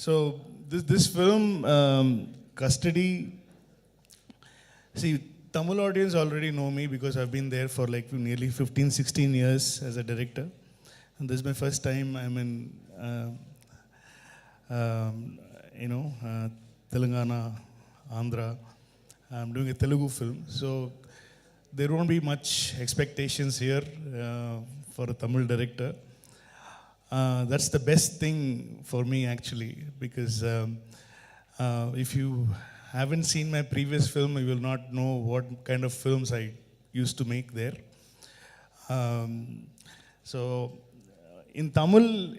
So this film, Custody. See, Tamil audience already know me because I've been there for like nearly 15, 16 years as a director. And this is my first time I'm in, Telangana, Andhra. I'm doing a Telugu film. So there won't be much expectations here for a Tamil director. That's the best thing for me actually, because if you haven't seen my previous film, you will not know what kind of films I used to make there. So in Tamil,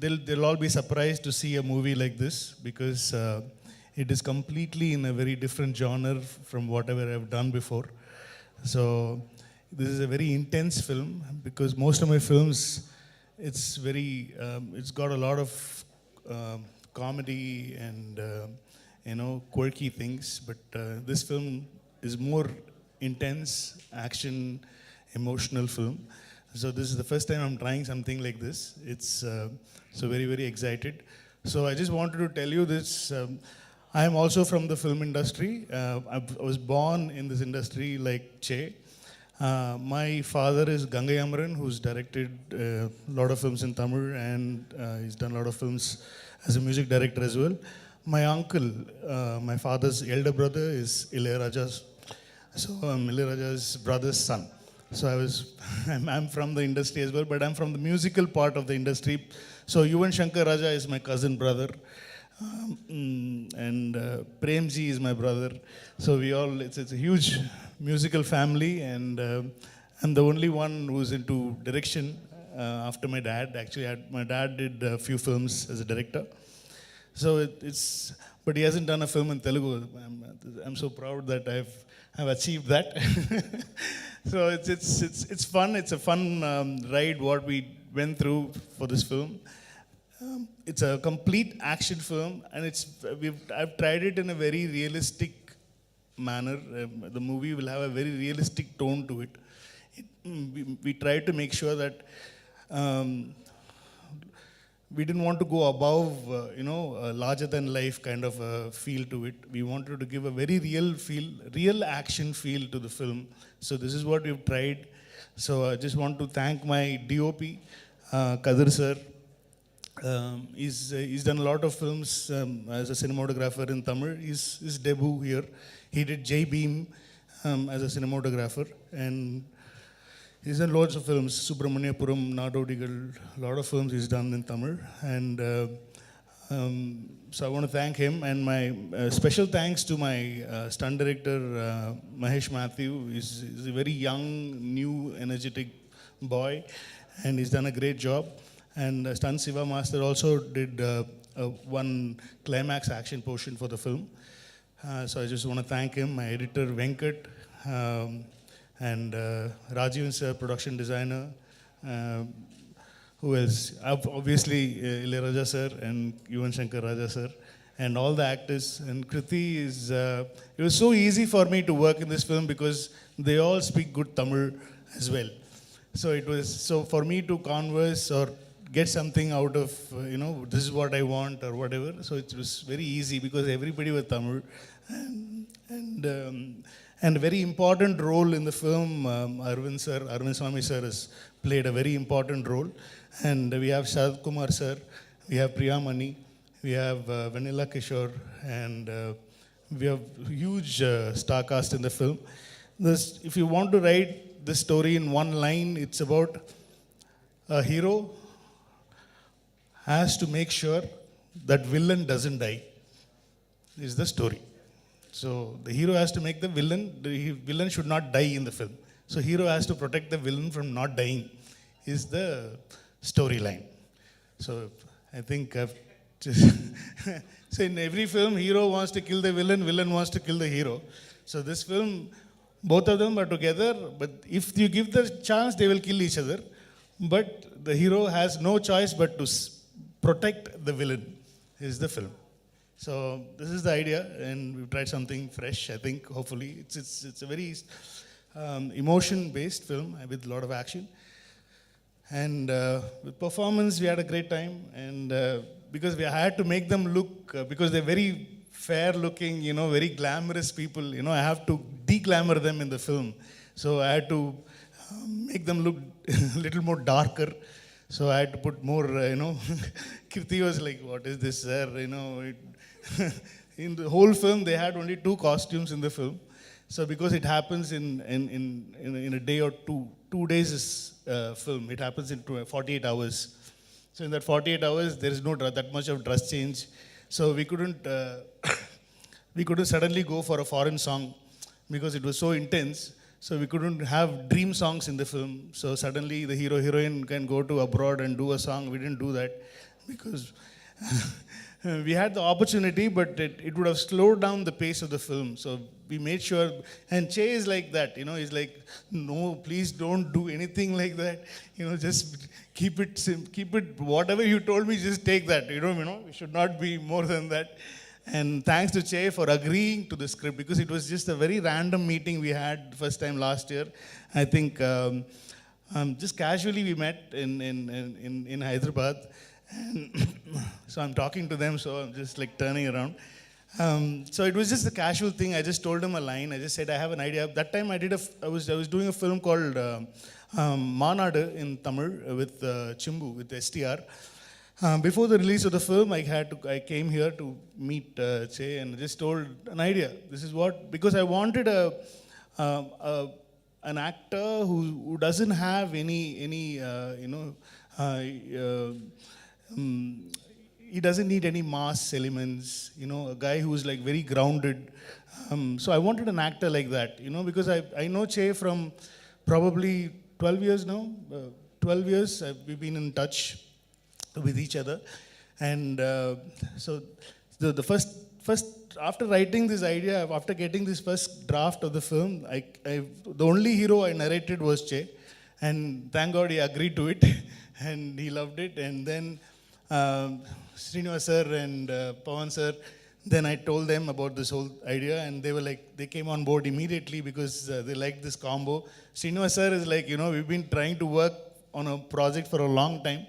they'll all be surprised to see a movie like this, because it is completely in a very different genre from whatever I've done before. So this is a very intense film, because most of my films, it's got a lot of comedy and quirky things, but this film is more intense, action, emotional film. So this is the first time I'm trying something like this. It's so very, very excited. So I just wanted to tell you this. I am also from the film industry. I was born in this industry like Che. My father is Gangai Amaran, who's directed a lot of films in Tamil, and he's done a lot of films as a music director as well. My uncle, my father's elder brother, is Ilayaraja's. So I'm Ilayaraja's brother's son. So I'm from the industry as well, but I'm from the musical part of the industry. So Yuvan Shankar Raja is my cousin brother. And Premji is my brother. So it's a huge musical family, and I'm the only one who's into direction after my dad. Actually, my dad did a few films as a director. So but he hasn't done a film in Telugu. I'm so proud that I've achieved that. So it's fun. It's a fun ride what we went through for this film. It's a complete action film, and I've tried it in a very realistic manner. The movie will have a very realistic tone to it. We tried to make sure that we didn't want to go above, a larger than life kind of a feel to it. We wanted to give a very real action feel to the film. So this is what we've tried. So I just want to thank my DOP, Kadir sir. He's done a lot of films as a cinematographer in Tamil. His debut here. He did Jai Beam as a cinematographer, and he's done loads of films. Subramaniapuram, Nadodigal, a lot of films he's done in Tamil. And so I want to thank him, and my special thanks to my stunt director, Mahesh Matthew. He's a very young, new, energetic boy, and he's done a great job. And Stunt Siva Master also did one climax action portion for the film. So I just want to thank him, my editor Venkat, and Rajiv sir, production designer. Who else? Obviously Ilayaraja sir and Yuvan Shankar Raja sir, and all the actors. And Krithi it was so easy for me to work in this film because they all speak good Tamil as well. So for me to converse or get something out of, this is what I want or whatever. So it was very easy because everybody was Tamil. And a very important role in the film, Arvind Swamy sir has played a very important role. And we have Sharad Kumar sir, we have Priya Mani, we have Vanilla Kishore, and we have huge star cast in the film. If you want to write this story in one line, it's about a hero has to make sure that villain doesn't die, is the story. So the hero has to make the villain should not die in the film. So hero has to protect the villain from not dying, is the storyline. So I think so in every film, hero wants to kill the villain wants to kill the hero. So this film, both of them are together, but if you give the chance, they will kill each other. But the hero has no choice but to protect the villain, is the film. So this is the idea, and we've tried something fresh, I think, hopefully. It's a very emotion-based film with a lot of action. And with performance, we had a great time. And because we had to make them look, because they're very fair looking, very glamorous people, I have to de-glamour them in the film. So I had to make them look a little more darker. So I had to put more, Krithi was like, what is this, sir? In the whole film, they had only 2 costumes in the film. So because it happens in a day or 2 days is film, it happens in 48 hours. So in that 48 hours, there is no that much of dress change. So we couldn't suddenly go for a foreign song because it was so intense. So we couldn't have dream songs in the film. So suddenly the hero heroine can go to abroad and do a song. We didn't do that because we had the opportunity, but it would have slowed down the pace of the film. So we made sure, and Che is like that, he's like, no, please don't do anything like that. Just keep it, whatever you told me, just take that. We should not be more than that. And thanks to Che for agreeing to the script, because it was just a very random meeting we had first time last year. I think just casually we met in Hyderabad. And so I'm talking to them, so I'm just like turning around. So it was just a casual thing. I just told him a line. I just said, I have an idea. That time I was doing a film called Manadu in Tamil with Chimbu, with STR. Before the release of the film, I came here to meet Che and just told an idea. This is what, because I wanted an actor who doesn't have any he doesn't need any mass elements, a guy who's like very grounded. So I wanted an actor like that, because I know Che from probably 12 years now. 12 years we've been in touch with each other. And so the first, after writing this idea, after getting this first draft of the film, the only hero I narrated was Che. And thank God he agreed to it. And he loved it. And then Srinivas sir and Pawan sir, then I told them about this whole idea, and they were like, they came on board immediately because they liked this combo. Srinivas sir is like, we've been trying to work on a project for a long time.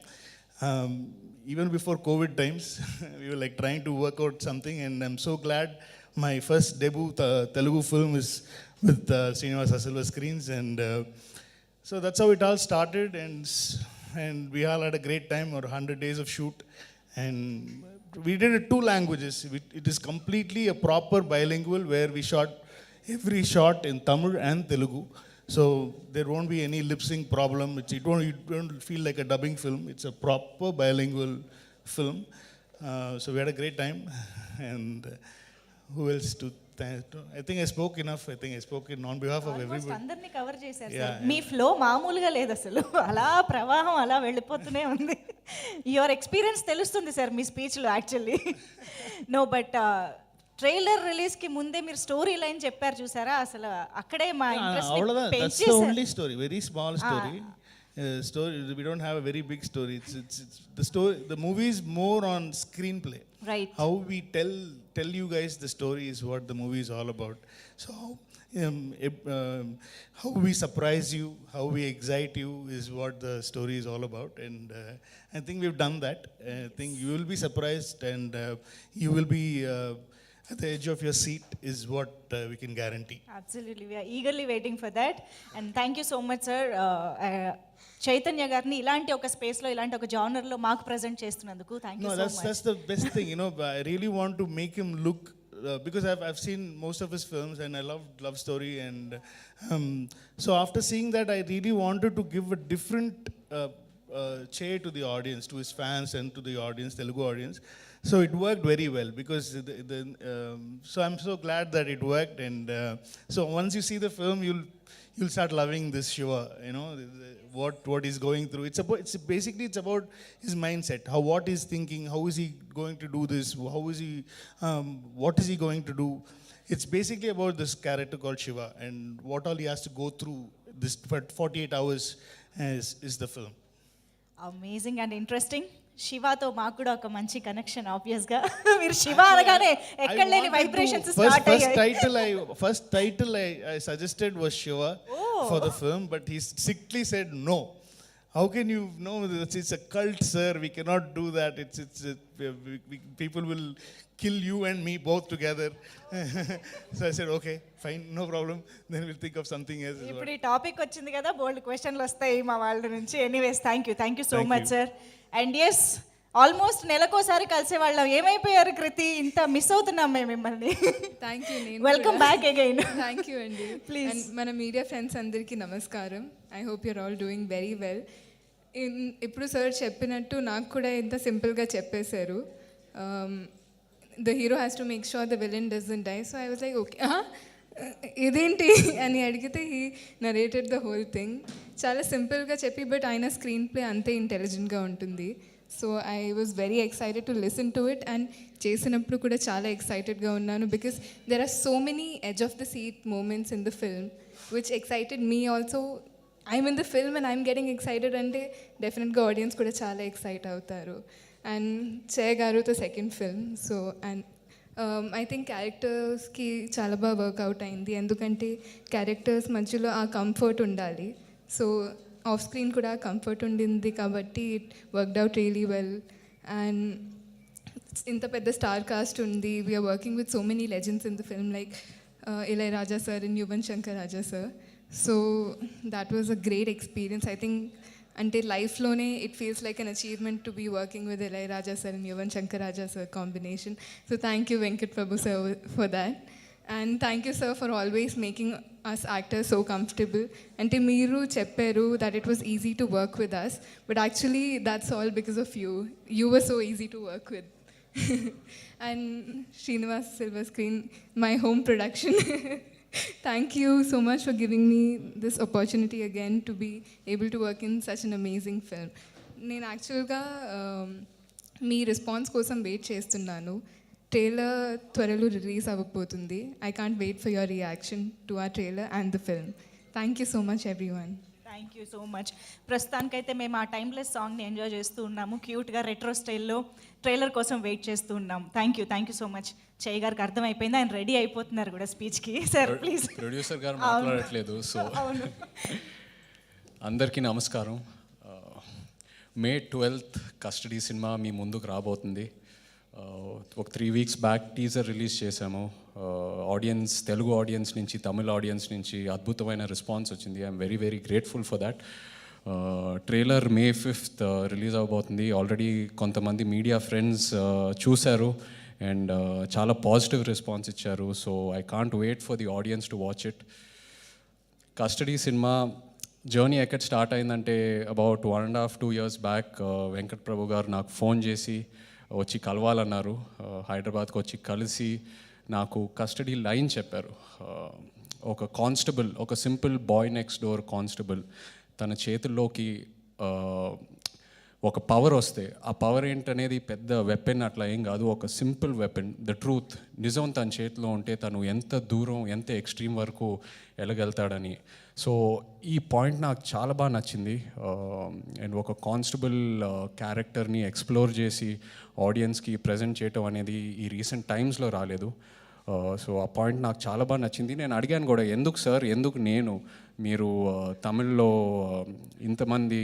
Even before COVID times, we were like trying to work out something, and I'm so glad my first debut Telugu film is with Srinivas Silver Screens. And so that's how it all started, and we all had a great time, or 100 days of shoot. And we did it 2 languages. It is completely a proper bilingual, where we shot every shot in Tamil and Telugu. So there won't be any lip sync problem. It won't feel like a dubbing film. It's a proper bilingual film. So we had a great time. And who else to thank? I think I spoke enough. I think I spoke on behalf of everybody. అందరినీ cover చేశారు sir. మీ flow మామూలుగా లేదు అసలు, అలా ప్రవాహం అలా వెళ్ళిపోతూనే ఉంది. యువర్ ఎక్స్పీరియన్స్ తెలుస్తుంది సార్ మీ స్పీచ్లో యాక్చువల్లీ. నో బట్ ట్రైలర్ రిలీజ్కి ముందే మీరు స్టోరీ లైన్ చెప్పారు చూసారా, అసలు అక్కడే మా ఇంట్రెస్ట్ పెంచేశారు. Only story, very small story. Story, we don't have a very big story. It's the story. The movie is more on screenplay. Right. How we tell you guys the story is what the movie is all about. So how we surprise you, how we excite you is what the story is all about. And I think we've done that. I think you will be surprised, and you will be at the edge of your seat is what we can guarantee. Absolutely. We are eagerly waiting for that. And thank you so much, sir. Chaitanya గారిని ఇలాంటి ఒక స్పేస్లో, ఇలాంటి ఒక జానర్లో మాకు present చేస్తున్నందుకు thank you so much. That's the best thing, I really want to make him look, because I've seen most of his films and I love story, and so after seeing that, I really wanted to give a different Che to the audience, to his fans and to the audience, Telugu audience. So it worked very well, because so I'm so glad that it worked. And so once you see the film, you'll start loving this Shiva, what he's going through. It's about his mindset, what he's thinking, how is he going to do this, what is he going to do. It's basically about this character called Shiva, and what all he has to go through this 48 hours is the film. Amazing and interesting. శివాతో మాకు కూడా ఒక మంచి connection ఆబ్వియస్గా. మీరు శివ అనగానే ఎక్కడ లేని వైబ్రేషన్స్ స్టార్ట్ అయ్యాయి. First title I suggested was Shiva for the film, but he strictly said no. how can you know it's a cult, sir? We cannot do that. People will kill you and me both together. So I said, okay, fine, no problem. Then we'll think of something else. ఇప్పుడు ఈ topic వచ్చింది కదా, బోల్డ్ క్వశ్చన్లు వస్తాయి మా వాళ్ళ నుంచి. Anyways thank you so Thank much you. Sir. And yes, almost నెలకోసారి కలిసే వాళ్ళం. ఏమైపోయారు కృతి? ఇంత మిస్ అవుతున్నాం మేము మిమ్మల్ని. Thank you. నేను welcome back again. Thank you అండి. Please. And మన మీడియా ఫ్రెండ్స్ అందరికీ నమస్కారం. I hope you're all doing very well. ఇప్పుడు సార్ చెప్పినట్టు నాకు కూడా ఎంత సింపుల్గా చెప్పేశారు. The hero has to make sure the villain doesn't die. So I was like okay, ఇదేంటి అని అడిగితే he narrated the whole thing. చాలా సింపుల్గా చెప్పి, బట్ ఆయన స్క్రీన్ ప్లే అంతే ఇంటెలిజెంట్గా ఉంటుంది. So I was very excited to listen to it. And చేసినప్పుడు కూడా చాలా ఎక్సైటెడ్గా ఉన్నాను, because there are so many edge of the seat moments in the film which excited me also. I'm in the film and I'm getting excited అంటే డెఫినెట్గా audience కూడా చాలా excite అవుతారు. అండ్ చే గారుతో second film. So and I think క్యారెక్టర్స్కి చాలా బాగా work out అయింది, ఎందుకంటే క్యారెక్టర్స్ మధ్యలో ఆ కంఫర్ట్ ఉండాలి. సో ఆఫ్ స్క్రీన్ కూడా కంఫర్ట్ ఉండింది కాబట్టి it worked out really well. And ఇంత పెద్ద స్టార్ కాస్ట్ ఉంది. We're working with so many legends in the film like Ilaiyaraaja sir and Yuvan Shankar Raja sir. So that was a great experience. I think అంటే లైఫ్లోనే it feels like an achievement to be working with Ilaiyaraaja sir and Yuvan Shankar Raja sir combination. So thank you Venkat Prabhu sir for that. And thank you sir for always making us actors so comfortable. Ante meeru chepparu that it was easy to work with us, but actually that's all because of you. You were so easy to work with. And Srinivas Silver Screen, my home production. Thank you so much for giving me this opportunity again to be able to work in such an amazing film. నేను యాక్చువల్గా మీ response కోసం wait చేస్తున్నాను. Trailer త్వరలో release అవ్వబోతుంది. I can't wait for your reaction to ఆ trailer and the film. Thank you so much everyone. Thank you so much. ప్రస్తుతానికైతే మేము ఆ టైమ్లెస్ సాంగ్ని ఎంజాయ్ చేస్తూ ఉన్నాము. క్యూట్గా రెట్రో స్టైల్లో ట్రైలర్ కోసం వెయిట్ చేస్తూ ఉన్నాం. Thank you so much. Chayya గారికి అర్థమైపోయింది, ఆయన రెడీ అయిపోతున్నారు కూడా స్పీచ్కి. Sir please. ప్రొడ్యూసర్ గారు మాట్లాడట్లేదు. సో అందరికీ నమస్కారం. మే 12th కస్టడీ సినిమా మీ ముందుకు రాబోతుంది. ఒక 3 weeks బ్యాక్ టీజర్ రిలీజ్ చేశాము. ఆడియన్స్, తెలుగు ఆడియన్స్ నుంచి, తమిళ ఆడియన్స్ నుంచి అద్భుతమైన రెస్పాన్స్ వచ్చింది. I'm very very grateful for that. Trailer May 5th release అవబోతుంది. ఆల్రెడీ కొంతమంది మీడియా ఫ్రెండ్స్ చూశారు అండ్ చాలా పాజిటివ్ రెస్పాన్స్ ఇచ్చారు. So I can't wait for the audience to watch it. Custody cinema journey ఎక్కడ start అయిందంటే about 1.5-2 years back Venkat Prabhu గారు నాకు phone చేసి వచ్చి కలవాలన్నారు. హైదరాబాద్కి వచ్చి కలిసి నాకు కస్టడీ లైన్ చెప్పారు. ఒక కానిస్టేబుల్, ఒక simple boy next door constable తన చేతుల్లోకి ఒక పవర్ వస్తే, ఆ పవర్ ఏంటనేది పెద్ద వెపన్ అట్లా ఏం కాదు, ఒక సింపుల్ వెపన్, ద ట్రూత్, నిజం తన చేతిలో ఉంటే తను ఎంత దూరం, ఎంత ఎక్స్ట్రీమ్ వరకు వెళ్ళగలుగుతాడని. సో ఈ పాయింట్ నాకు చాలా బాగా నచ్చింది. అండ్ ఒక కానిస్టేబుల్ క్యారెక్టర్ని ఎక్స్ప్లోర్ చేసి ఆడియన్స్కి ప్రజెంట్ చేయటం అనేది ఈ రీసెంట్ టైమ్స్లో రాలేదు. సో ఆ పాయింట్ నాకు చాలా బాగా నచ్చింది. నేను అడిగాను కూడా, ఎందుకు సార్, ఎందుకు నేను, మీరు తమిళ్లో ఇంతమంది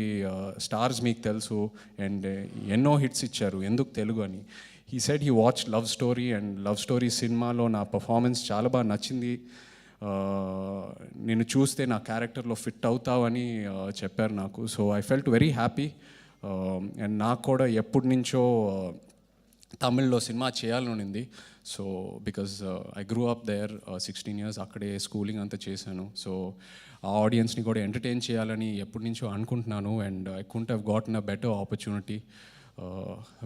స్టార్స్ మీకు తెలుసు అండ్ ఎన్నో హిట్స్ ఇచ్చారు, ఎందుకు తెలుగు అని. He said he watch love story and love story సినిమాలో నా పర్ఫార్మెన్స్ చాలా బాగా నచ్చింది, నేను చూస్తే నా క్యారెక్టర్లో ఫిట్ అవుతావు అని చెప్పారు నాకు. So I felt very happy. And నాకు కూడా ఎప్పటి నుంచో తమిళ్లో సినిమా చేయాలని ఉంది. So because I grew up there 16 years, అక్కడే స్కూలింగ్ అంతా చేశాను. సో ఆ ఆడియన్స్ని కూడా ఎంటర్టైన్ చేయాలని ఎప్పటి నుంచో అనుకుంటున్నాను. And I couldn't have gotten a better opportunity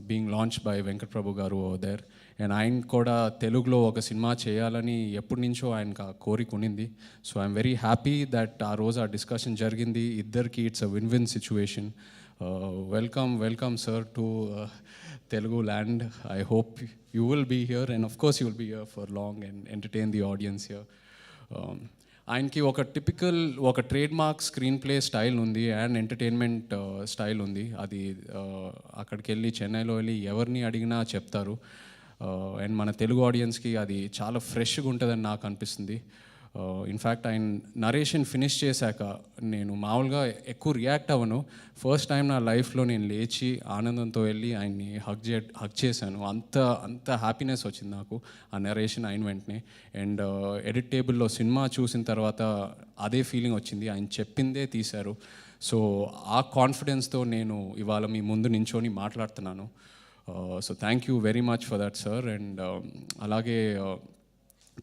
being launched by Venkat Prabhu garu there. And ఆయన కూడా తెలుగులో ఒక సినిమా చేయాలని ఎప్పటి నుంచో ఆయనకు ఆ కోరిక ఉన్నింది. So I'm very happy that ఆ రోజు ఆ డిస్కషన్ జరిగింది. ఇద్దరికి it's a win-win situation. Welcome sir to Telugu land. I hope you will be here, and of course you will be here for long and entertain the audience here. ఆయనకి ఒక typical, ఒక trade mark screen play style ఉంది and entertainment style ఉంది. అది అక్కడికి వెళ్ళి, చెన్నైలో వెళ్ళి ఎవరిని అడిగినా చెప్తారు. అండ్ మన తెలుగు ఆడియన్స్కి అది చాలా ఫ్రెష్గా ఉంటుందని నాకు అనిపిస్తుంది. ఇన్ఫ్యాక్ట్ ఆయన నరేషన్ ఫినిష్ చేశాక నేను మామూలుగా ఎక్కువ రియాక్ట్ అవ్వను. ఫస్ట్ టైం నా లైఫ్లో నేను లేచి ఆనందంతో వెళ్ళి ఆయన్ని హగ్ చేశాను. అంత హ్యాపీనెస్ వచ్చింది నాకు ఆ నరేషన్ అయిన వెంటనే. అండ్ ఎడిట్ టేబుల్లో సినిమా చూసిన తర్వాత అదే ఫీలింగ్ వచ్చింది. ఆయన చెప్పిందే తీశారు. సో ఆ కాన్ఫిడెన్స్తో నేను ఇవాళ మీ ముందు నించొని మాట్లాడుతున్నాను. So thank you very much for that sir. And అలాగే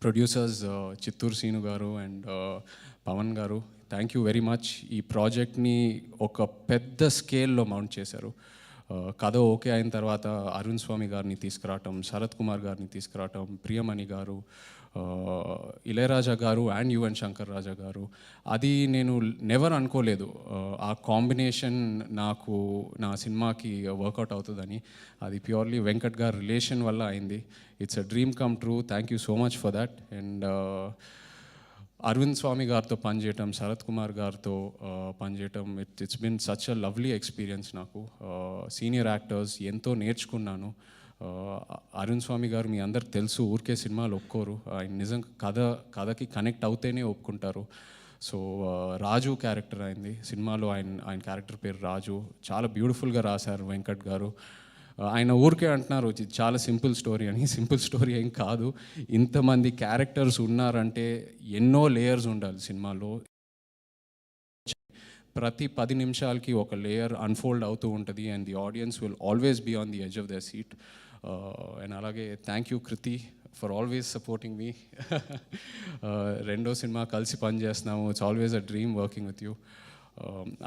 ప్రొడ్యూసర్స్ చిత్తూరు సీను గారు అండ్ పవన్ గారు, థ్యాంక్ యూ వెరీ మచ్. ఈ ప్రాజెక్ట్ని ఒక పెద్ద స్కేల్లో మౌంట్ చేశారు. కథ ఓకే అయిన తర్వాత అరుణ్ స్వామి గారిని తీసుకురావటం, శరత్ కుమార్ గారిని తీసుకురావటం, ప్రియమణి గారు, ఇళయరాజా గారు అండ్ యువన్ శంకర్ రాజా గారు, అది నేను నెవర్ అనుకోలేదు ఆ కాంబినేషన్ నాకు నా సినిమాకి వర్కౌట్ అవుతుందని. అది ప్యూర్లీ వెంకట్ గారి రిలేషన్ వల్ల అయింది. It's a dream come true. Thank you so much for that. And Arvind Swamy గారితో పనిచేయటం, శరత్ కుమార్ గారితో పనిచేయటం, it's been such a lovely experience నాకు. సీనియర్ యాక్టర్స్ ఎంతో నేర్చుకున్నాను. అరుణ్ స్వామి గారు మీ అందరికి తెలుసు, ఊరికే సినిమాలు ఒప్పుకోరు. ఆయన నిజంగా కథకి కనెక్ట్ అవుతేనే ఒప్పుకుంటారు. సో రాజు క్యారెక్టర్ అయింది సినిమాలో. ఆయన క్యారెక్టర్ పేరు రాజు. చాలా బ్యూటిఫుల్గా రాశారు వెంకట్ గారు. ఆయన ఊరికే అంటున్నారు ఇది చాలా సింపుల్ స్టోరీ అని. సింపుల్ స్టోరీ ఏం కాదు. ఇంతమంది క్యారెక్టర్స్ ఉన్నారంటే ఎన్నో లేయర్స్ ఉండాలి సినిమాలో. ప్రతి 10 నిమిషాలకి ఒక లేయర్ అన్ఫోల్డ్ అవుతూ ఉంటుంది. And the audience will always be on the edge of their seat. And అలాగే thank you Krithi for always supporting me. రెండో సినిమా కలిసి పనిచేస్తున్నాము. It's always a dream working with you.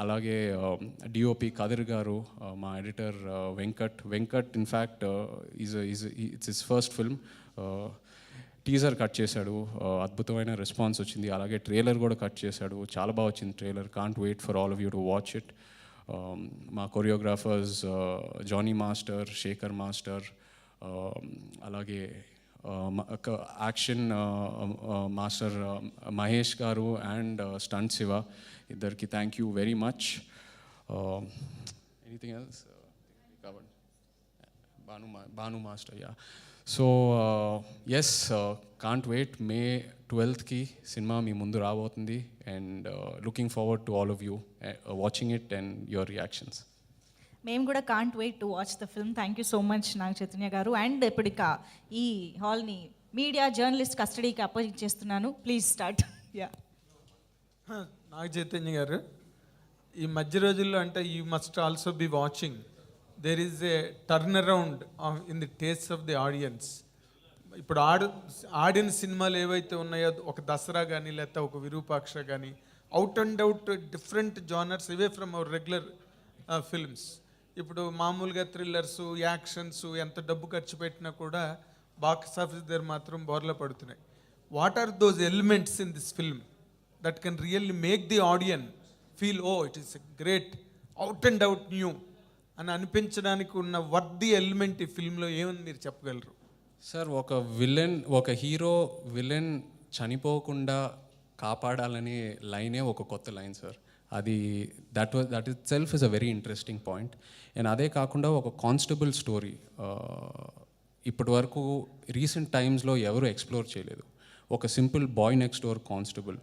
అలాగే డిఓపి కదిర్ గారు, మా editor Venkat in fact it's his first film. Teaser cut చేశాడు, అద్భుతమైన response వచ్చింది. అలాగే ట్రైలర్ కూడా కట్ చేశాడు, చాలా బాగా వచ్చింది trailer. Can't wait for all of you to watch it. మా choreographers Jani master, Sekhar master, అలాగే action master Mahesh garu and stunt Siva, ఇద్దరికి thank you very much. Anything else covered? Bhanu master, yeah. So yes, can't wait. May 12కి సినిమా మీ ముందు రాబోతుంది. And looking forward to all of you watching it and your reactions. మేము కూడా can't wait to watch the film. Thank you so much Naga Chaitanya గారు. And ఇప్పుడు ఇక ఈ హాల్ని మీడియా జర్నలిస్ట్ కస్టడీకి అపోజ్ చేస్తున్నాను. Please start. Yeah. Naga Chaitanya గారు, ఈ మధ్య రోజుల్లో అంటే you must also be watching, there is a turn around in the taste of the audience. ఇప్పుడు ఆడిన సినిమాలు ఏవైతే ఉన్నాయో, ఒక దసరా కానీ లేకపోతే ఒక విరూపాక్ష కానీ, out and out different genres away from our regular films. ఇప్పుడు మామూలుగా థ్రిల్లర్సు, యాక్షన్స్ ఎంత డబ్బు ఖర్చు పెట్టినా కూడా బాక్స్ ఆఫీస్ దగ్గర మాత్రం బోర్లా పడుతున్నాయి. What are those elements in this film that can really make the audience feel oh it is great, out and out new అని అనిపించడానికి ఉన్న వర్ది ఎలిమెంట్ ఈ ఫిల్మ్లో ఏమని మీరు చెప్పగలరు? సార్, ఒక హీరో విలన్ చనిపోకుండా కాపాడాలనే లైనే ఒక కొత్త లైన్ సార్. అది that it self is a very interesting point. And అదే కాకుండా ఒక కానిస్టేబుల్ స్టోరీ ఇప్పటి వరకు రీసెంట్ టైమ్స్లో ఎవరు ఎక్స్ప్లోర్ చేయలేదు. ఒక simple boy next door constable,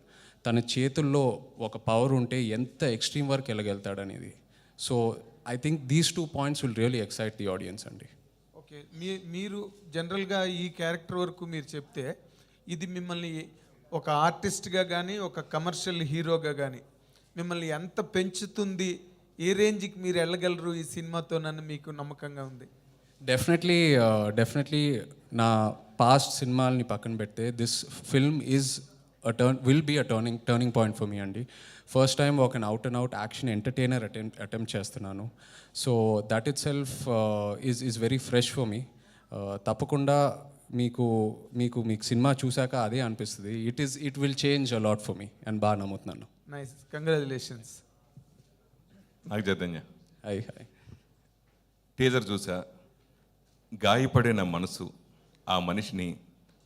తన చేతుల్లో ఒక పవర్ ఉంటే ఎంత ఎక్స్ట్రీమ్ వర్క్ వెళ్ళగలుగుతాడనేది. So I think these 2 points will really excite the audience అండి. ఓకే, మీరు జనరల్గా ఈ క్యారెక్టర్ వరకు మీరు చెప్తే ఇది మిమ్మల్ని ఒక ఆర్టిస్ట్గా కానీ ఒక కమర్షియల్ హీరోగా కానీ మిమ్మల్ని ఎంత పెంచుతుంది, ఏ రేంజ్కి మీరు వెళ్ళగలరు ఈ సినిమాతో నన్ను మీకు నమ్మకంగా ఉంది? డెఫినెట్లీ నా పాస్ట్ సినిమాలని పక్కన పెడితే this film will be a turning point for me అండి. ఫస్ట్ టైం ఒక out and out action entertainer attempt చేస్తున్నాను. So that itself is very fresh for me. తప్పకుండా మీకు సినిమా చూశాక అదే అనిపిస్తుంది. It will change a lot for me and బాగా నమ్ముతున్నాను. Nice, congratulations. Naga Chaitanya, hi. Teaser చూసా, గాయపడిన మనసు ఆ మనిషిని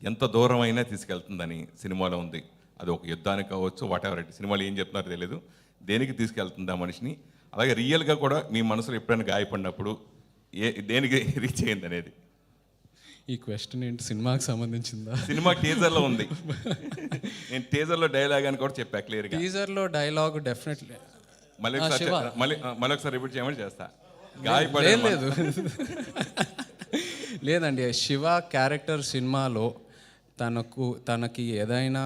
ఎంత దూరం అయినా తీసుకెళ్తుందని సినిమాలో ఉంది. అది ఒక యుద్ధానికి కావచ్చు, వాట్ ఎవర్ ఇట్. సినిమాలో ఏం చెప్తున్నారో తెలియదు, దేనికి తీసుకెళ్తుంది ఆ మనిషిని. అలాగే రియల్గా కూడా మీ మనసులో ఎప్పుడైనా గాయపడినప్పుడు దేనికి రీచ్ అయ్యింది అనేది? ఈ క్వశ్చన్ ఏంటి, సినిమాకి సంబంధించిందా? సినిమా టీజర్లో ఉంది. నేను టీజర్లో డైలాగ్ అని కూడా చెప్పా క్లియర్గా. టీజర్లో డైలాగ్ డెఫినెట్లీ మళ్ళీ ఒకసారి రిపీట్ చేయమని చేస్తా. లేదు లేదండి, శివ క్యారెక్టర్ సినిమాలో తనకి ఏదైనా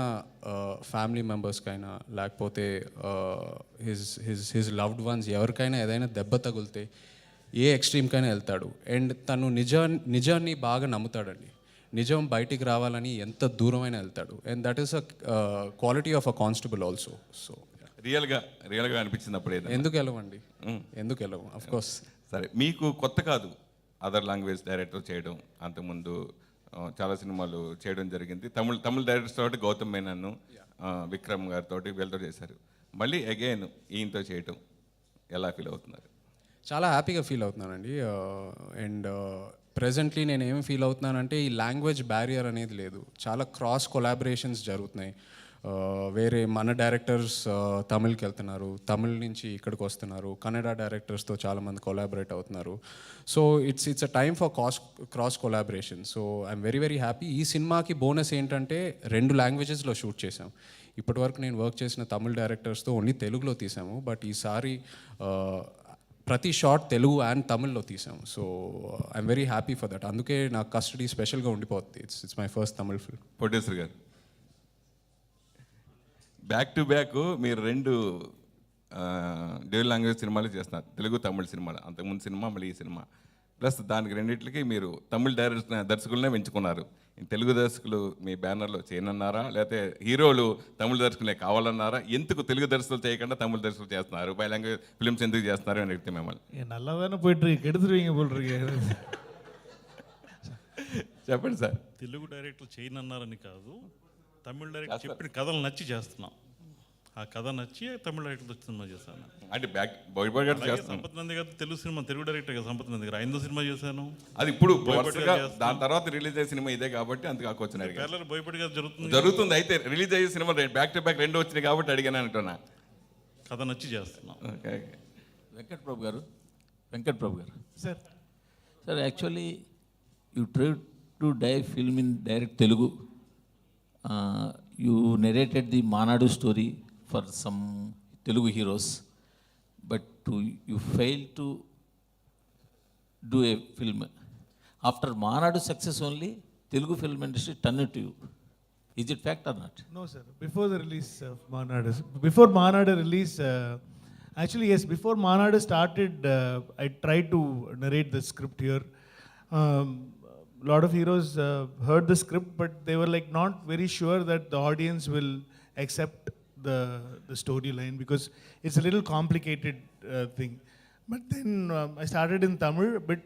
ఫ్యామిలీ మెంబర్స్కైనా లేకపోతే హిజ్ లవ్డ్ వన్స్ ఎవరికైనా ఏదైనా దెబ్బ తగిలితే ఏ ఎక్స్ట్రీమ్కైనా వెళ్తాడు. అండ్ తను నిజాన్ని బాగా నమ్ముతాడండి. నిజం బయటికి రావాలని ఎంత దూరమైనా వెళ్తాడు. And that is a quality of a constable also. So రియల్గా అనిపించింది అప్పుడు. ఎందుకు వెళ్ళవండి, ఎందుకు వెళ్ళవు, అఫ్ కోర్స్. సరే, మీకు కొత్త కాదు అదర్ లాంగ్వేజ్ డైరెక్టర్ చేయడం. అంతకుముందు చాలా సినిమాలు చేయడం జరిగింది. తమిళ డైరెక్టర్స్ తోటి గౌతమ్ మేనన్, విక్రమ్ గారితో వీళ్ళతో చేశారు. మళ్ళీ అగైన్ ఈయనతో చేయటం ఎలా ఫీల్ అవుతున్నారు? చాలా హ్యాపీగా ఫీల్ అవుతున్నానండి. అండ్ ప్రెజెంట్లీ నేను ఏమి ఫీల్ అవుతున్నానంటే ఈ లాంగ్వేజ్ బ్యారియర్ అనేది లేదు. చాలా క్రాస్ కొలాబరేషన్స్ జరుగుతున్నాయి. వేరే మన డైరెక్టర్స్ తమిళ్కి వెళ్తున్నారు, తమిళ్ నుంచి ఇక్కడికి వస్తున్నారు, కన్నడ డైరెక్టర్స్తో చాలామంది కొలాబరేట్ అవుతున్నారు. So it's a time for cross collaboration. So I'm very happy. ఈ సినిమాకి బోనస్ ఏంటంటే 2 లాంగ్వేజెస్లో షూట్ చేసాం. ఇప్పటివరకు నేను వర్క్ చేసిన తమిళ్ డైరెక్టర్స్తో ఓన్లీ తెలుగులో తీసాము. బట్ ఈసారి ప్రతి షాట్ తెలుగు అండ్ తమిళ్లో తీసాము. So I'm very happy for that. అందుకే నాకు కస్టడీ స్పెషల్గా ఉండిపోతుంది. It's my first Tamil film. Producer garu, back to back మీరు 2 డ్యూయల్ లాంగ్వేజ్ సినిమాలు చేస్తున్నారు, తెలుగు తమిళ సినిమాలు. అంతకుముందు సినిమా మళ్ళీ ఈ సినిమా, ప్లస్ దానికి రెండింటికి మీరు తమిళ దర్శకులనే ఎంచుకున్నారు. తెలుగు దర్శకులు మీ బ్యానర్లో చేయనన్నారా, లేకపోతే హీరోలు తమిళ దర్శకులే కావాలన్నారా? ఎందుకు తెలుగు దర్శకులు చేయకుండా తమిళ దర్శకులు చేస్తున్నారు? బై లాంగ్వేజ్ ఫిల్మ్స్ ఎందుకు చేస్తున్నారు అని అడిగితే మిమ్మల్ని. నల్లదానే పోయిட்டு కెడుతురువీங்க పోల్றீங்க. చెప్పండి సార్. తెలుగు డైరెక్టర్ చేయనన్నారని కాదు, తమిళ డైరెక్టర్ చెప్పిన కథలు నచ్చి చేస్తున్నాం. ఆ కథ నచ్చి తమిళ డైరెక్టర్ సినిమా చేశాను. అంటే సంపత్ నంది గారు తెలుగు సినిమా, తెలుగు డైరెక్టర్ కదా సంపత్ నంది గారు. 5వ సినిమా చేశాను. అది ఇప్పుడు దాని తర్వాత రిలీజ్ అయ్యే సినిమా ఇదే కాబట్టి అంతకు వచ్చినారు. భయపడి గారు జరుగుతుంది. అయితే రిలీజ్ అయ్యే సినిమా బ్యాక్ టు బ్యాక్ 2 వచ్చినాయి కాబట్టి అడిగాను అంటున్నా. కథ నచ్చి చేస్తున్నాం. Venkat Prabhu garu sir. Sir, actually you try to film in direct Telugu. You narrated the Maanaadu story for some Telugu heroes, but you failed to do a film. After Manadu success only, Telugu film industry turned to you. Is it fact or not? No, sir. Before the release of Manadu release, actually yes, before Manadu started, I tried to narrate the script here. Lot of heroes heard the script, but they were like not very sure that the audience will accept the storyline because it's a little complicated thing. But then I started in Tamil, but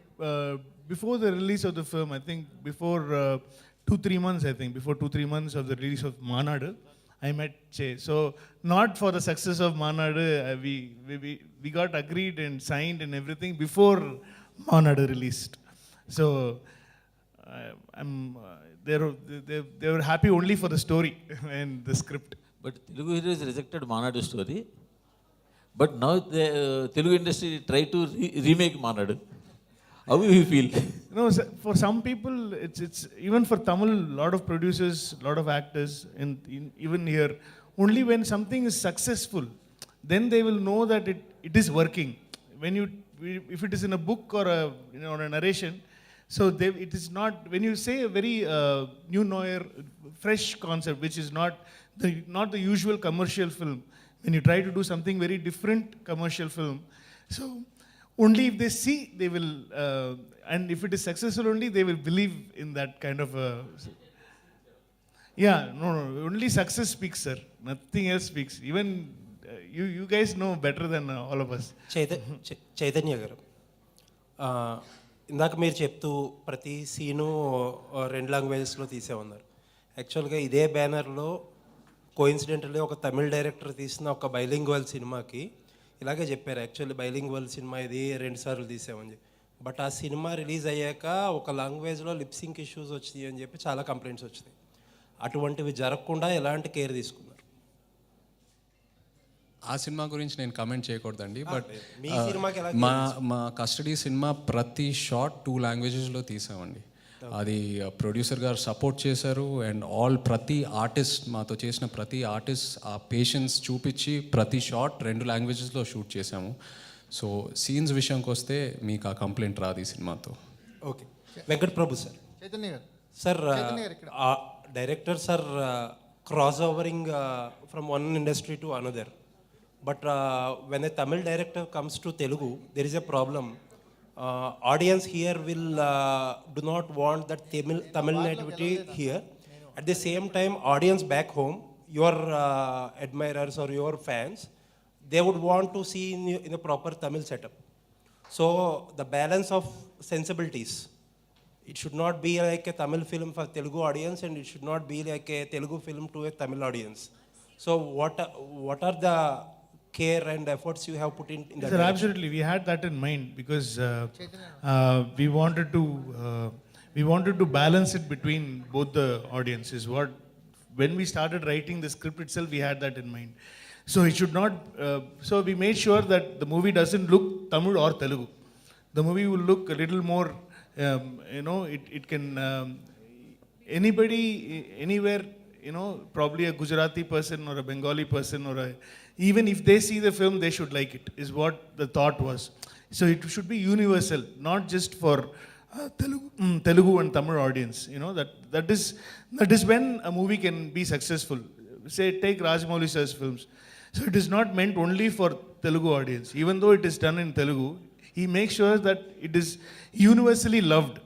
before the release of the film, I think before 2-3 months, before 2-3 months of the release of Manadu, I met Che. So not for the success of Manadu, we got agreed and signed and everything before Manadu released. So they were happy only for the story and the script. But Telugu heroes rejected Manadu story. But now the Telugu industry try to remake Manadu. How do you feel? No, for some people, it's even for Tamil, lot of producers, lot of actors, and even here, only when something is successful, then they will know that it is working. If it is in a book or or a narration, so it is not. When you say a very new noir, fresh concept, which is not the usual commercial film. When you try to do something very different commercial film, so only if they see, they will, and if it is successful only, they will believe in that kind of a. Yeah, no, only success speaks, sir. Nothing else speaks. Even you guys know better than all of us. Chaitanya గారు, ఇందాక మీరు చెప్తూ ప్రతి scene 2 లాంగ్వేజెస్లో తీసేమన్నారు. యాక్చువల్గా ఇదే బ్యానర్లో కోయిన్సిడెంటల్లీ ఒక Tamil director తీసిన ఒక బైలింగ్వల్ సినిమాకి ఇలాగే చెప్పారు. యాక్చువల్లీ బైలింగ్వల్ సినిమా ఇది 2 సార్లు తీసామని చెప్పి. బట్ ఆ సినిమా రిలీజ్ అయ్యాక ఒక లాంగ్వేజ్లో లిప్సింక్ ఇష్యూస్ వచ్చినాయి అని చెప్పి చాలా కంప్లైంట్స్ వచ్చినాయి. అటువంటివి జరగకుండా ఎలాంటి కేర్ తీసుకున్నారు? ఆ సినిమా గురించి నేను కమెంట్ చేయకూడదండి. బట్ మీ సినిమాకి మా కస్టడీ సినిమా ప్రతి షాట్ 2 లాంగ్వేజెస్లో తీసామండి. అది ప్రొడ్యూసర్ గారు సపోర్ట్ చేశారు. అండ్ ప్రతి ఆర్టిస్ట్, మాతో చేసిన ప్రతి ఆర్టిస్ట్ ఆ పేషెన్స్ చూపించి ప్రతి షాట్ 2 లాంగ్వేజెస్లో షూట్ చేశాము. సో సీన్స్ విషయంకి వస్తే మీకు ఆ కంప్లైంట్ రాదు ఈ సినిమాతో. Okay, Venkat Prabhu sir. Chaitanya garu. Sir, Chaitanya garu ఇక్కడ. Directors are cross overing from one industry to another. But when a Tamil director comes to Telugu, there is a problem. Audience here will do not want that Tamil nativity here. At the same time, audience back home, your admirers or your fans, they would want to see in a proper Tamil setup. So the balance of sensibilities. It should not be like a Tamil film for Telugu audience, and it should not be like a Telugu film to a Tamil audience. So what are the care and efforts you have put in that Sir, direction? absolutely. We had that in mind because we wanted to balance it between both the audiences. When we started writing the script itself, we had that in mind. So it should not. So we made sure that the movie doesn't look Tamil or Telugu. The movie will look a little more. It can anybody anywhere. Probably a Gujarati person or a Bengali person even if they see the film, they should like it, is what the thought was. So it should be universal, not just for Telugu and Tamil audience. That is when a movie can be successful. Say, take Rajamouli sir's films. So it is not meant only for Telugu audience. Even though it is done in Telugu, he makes sure that it is universally loved.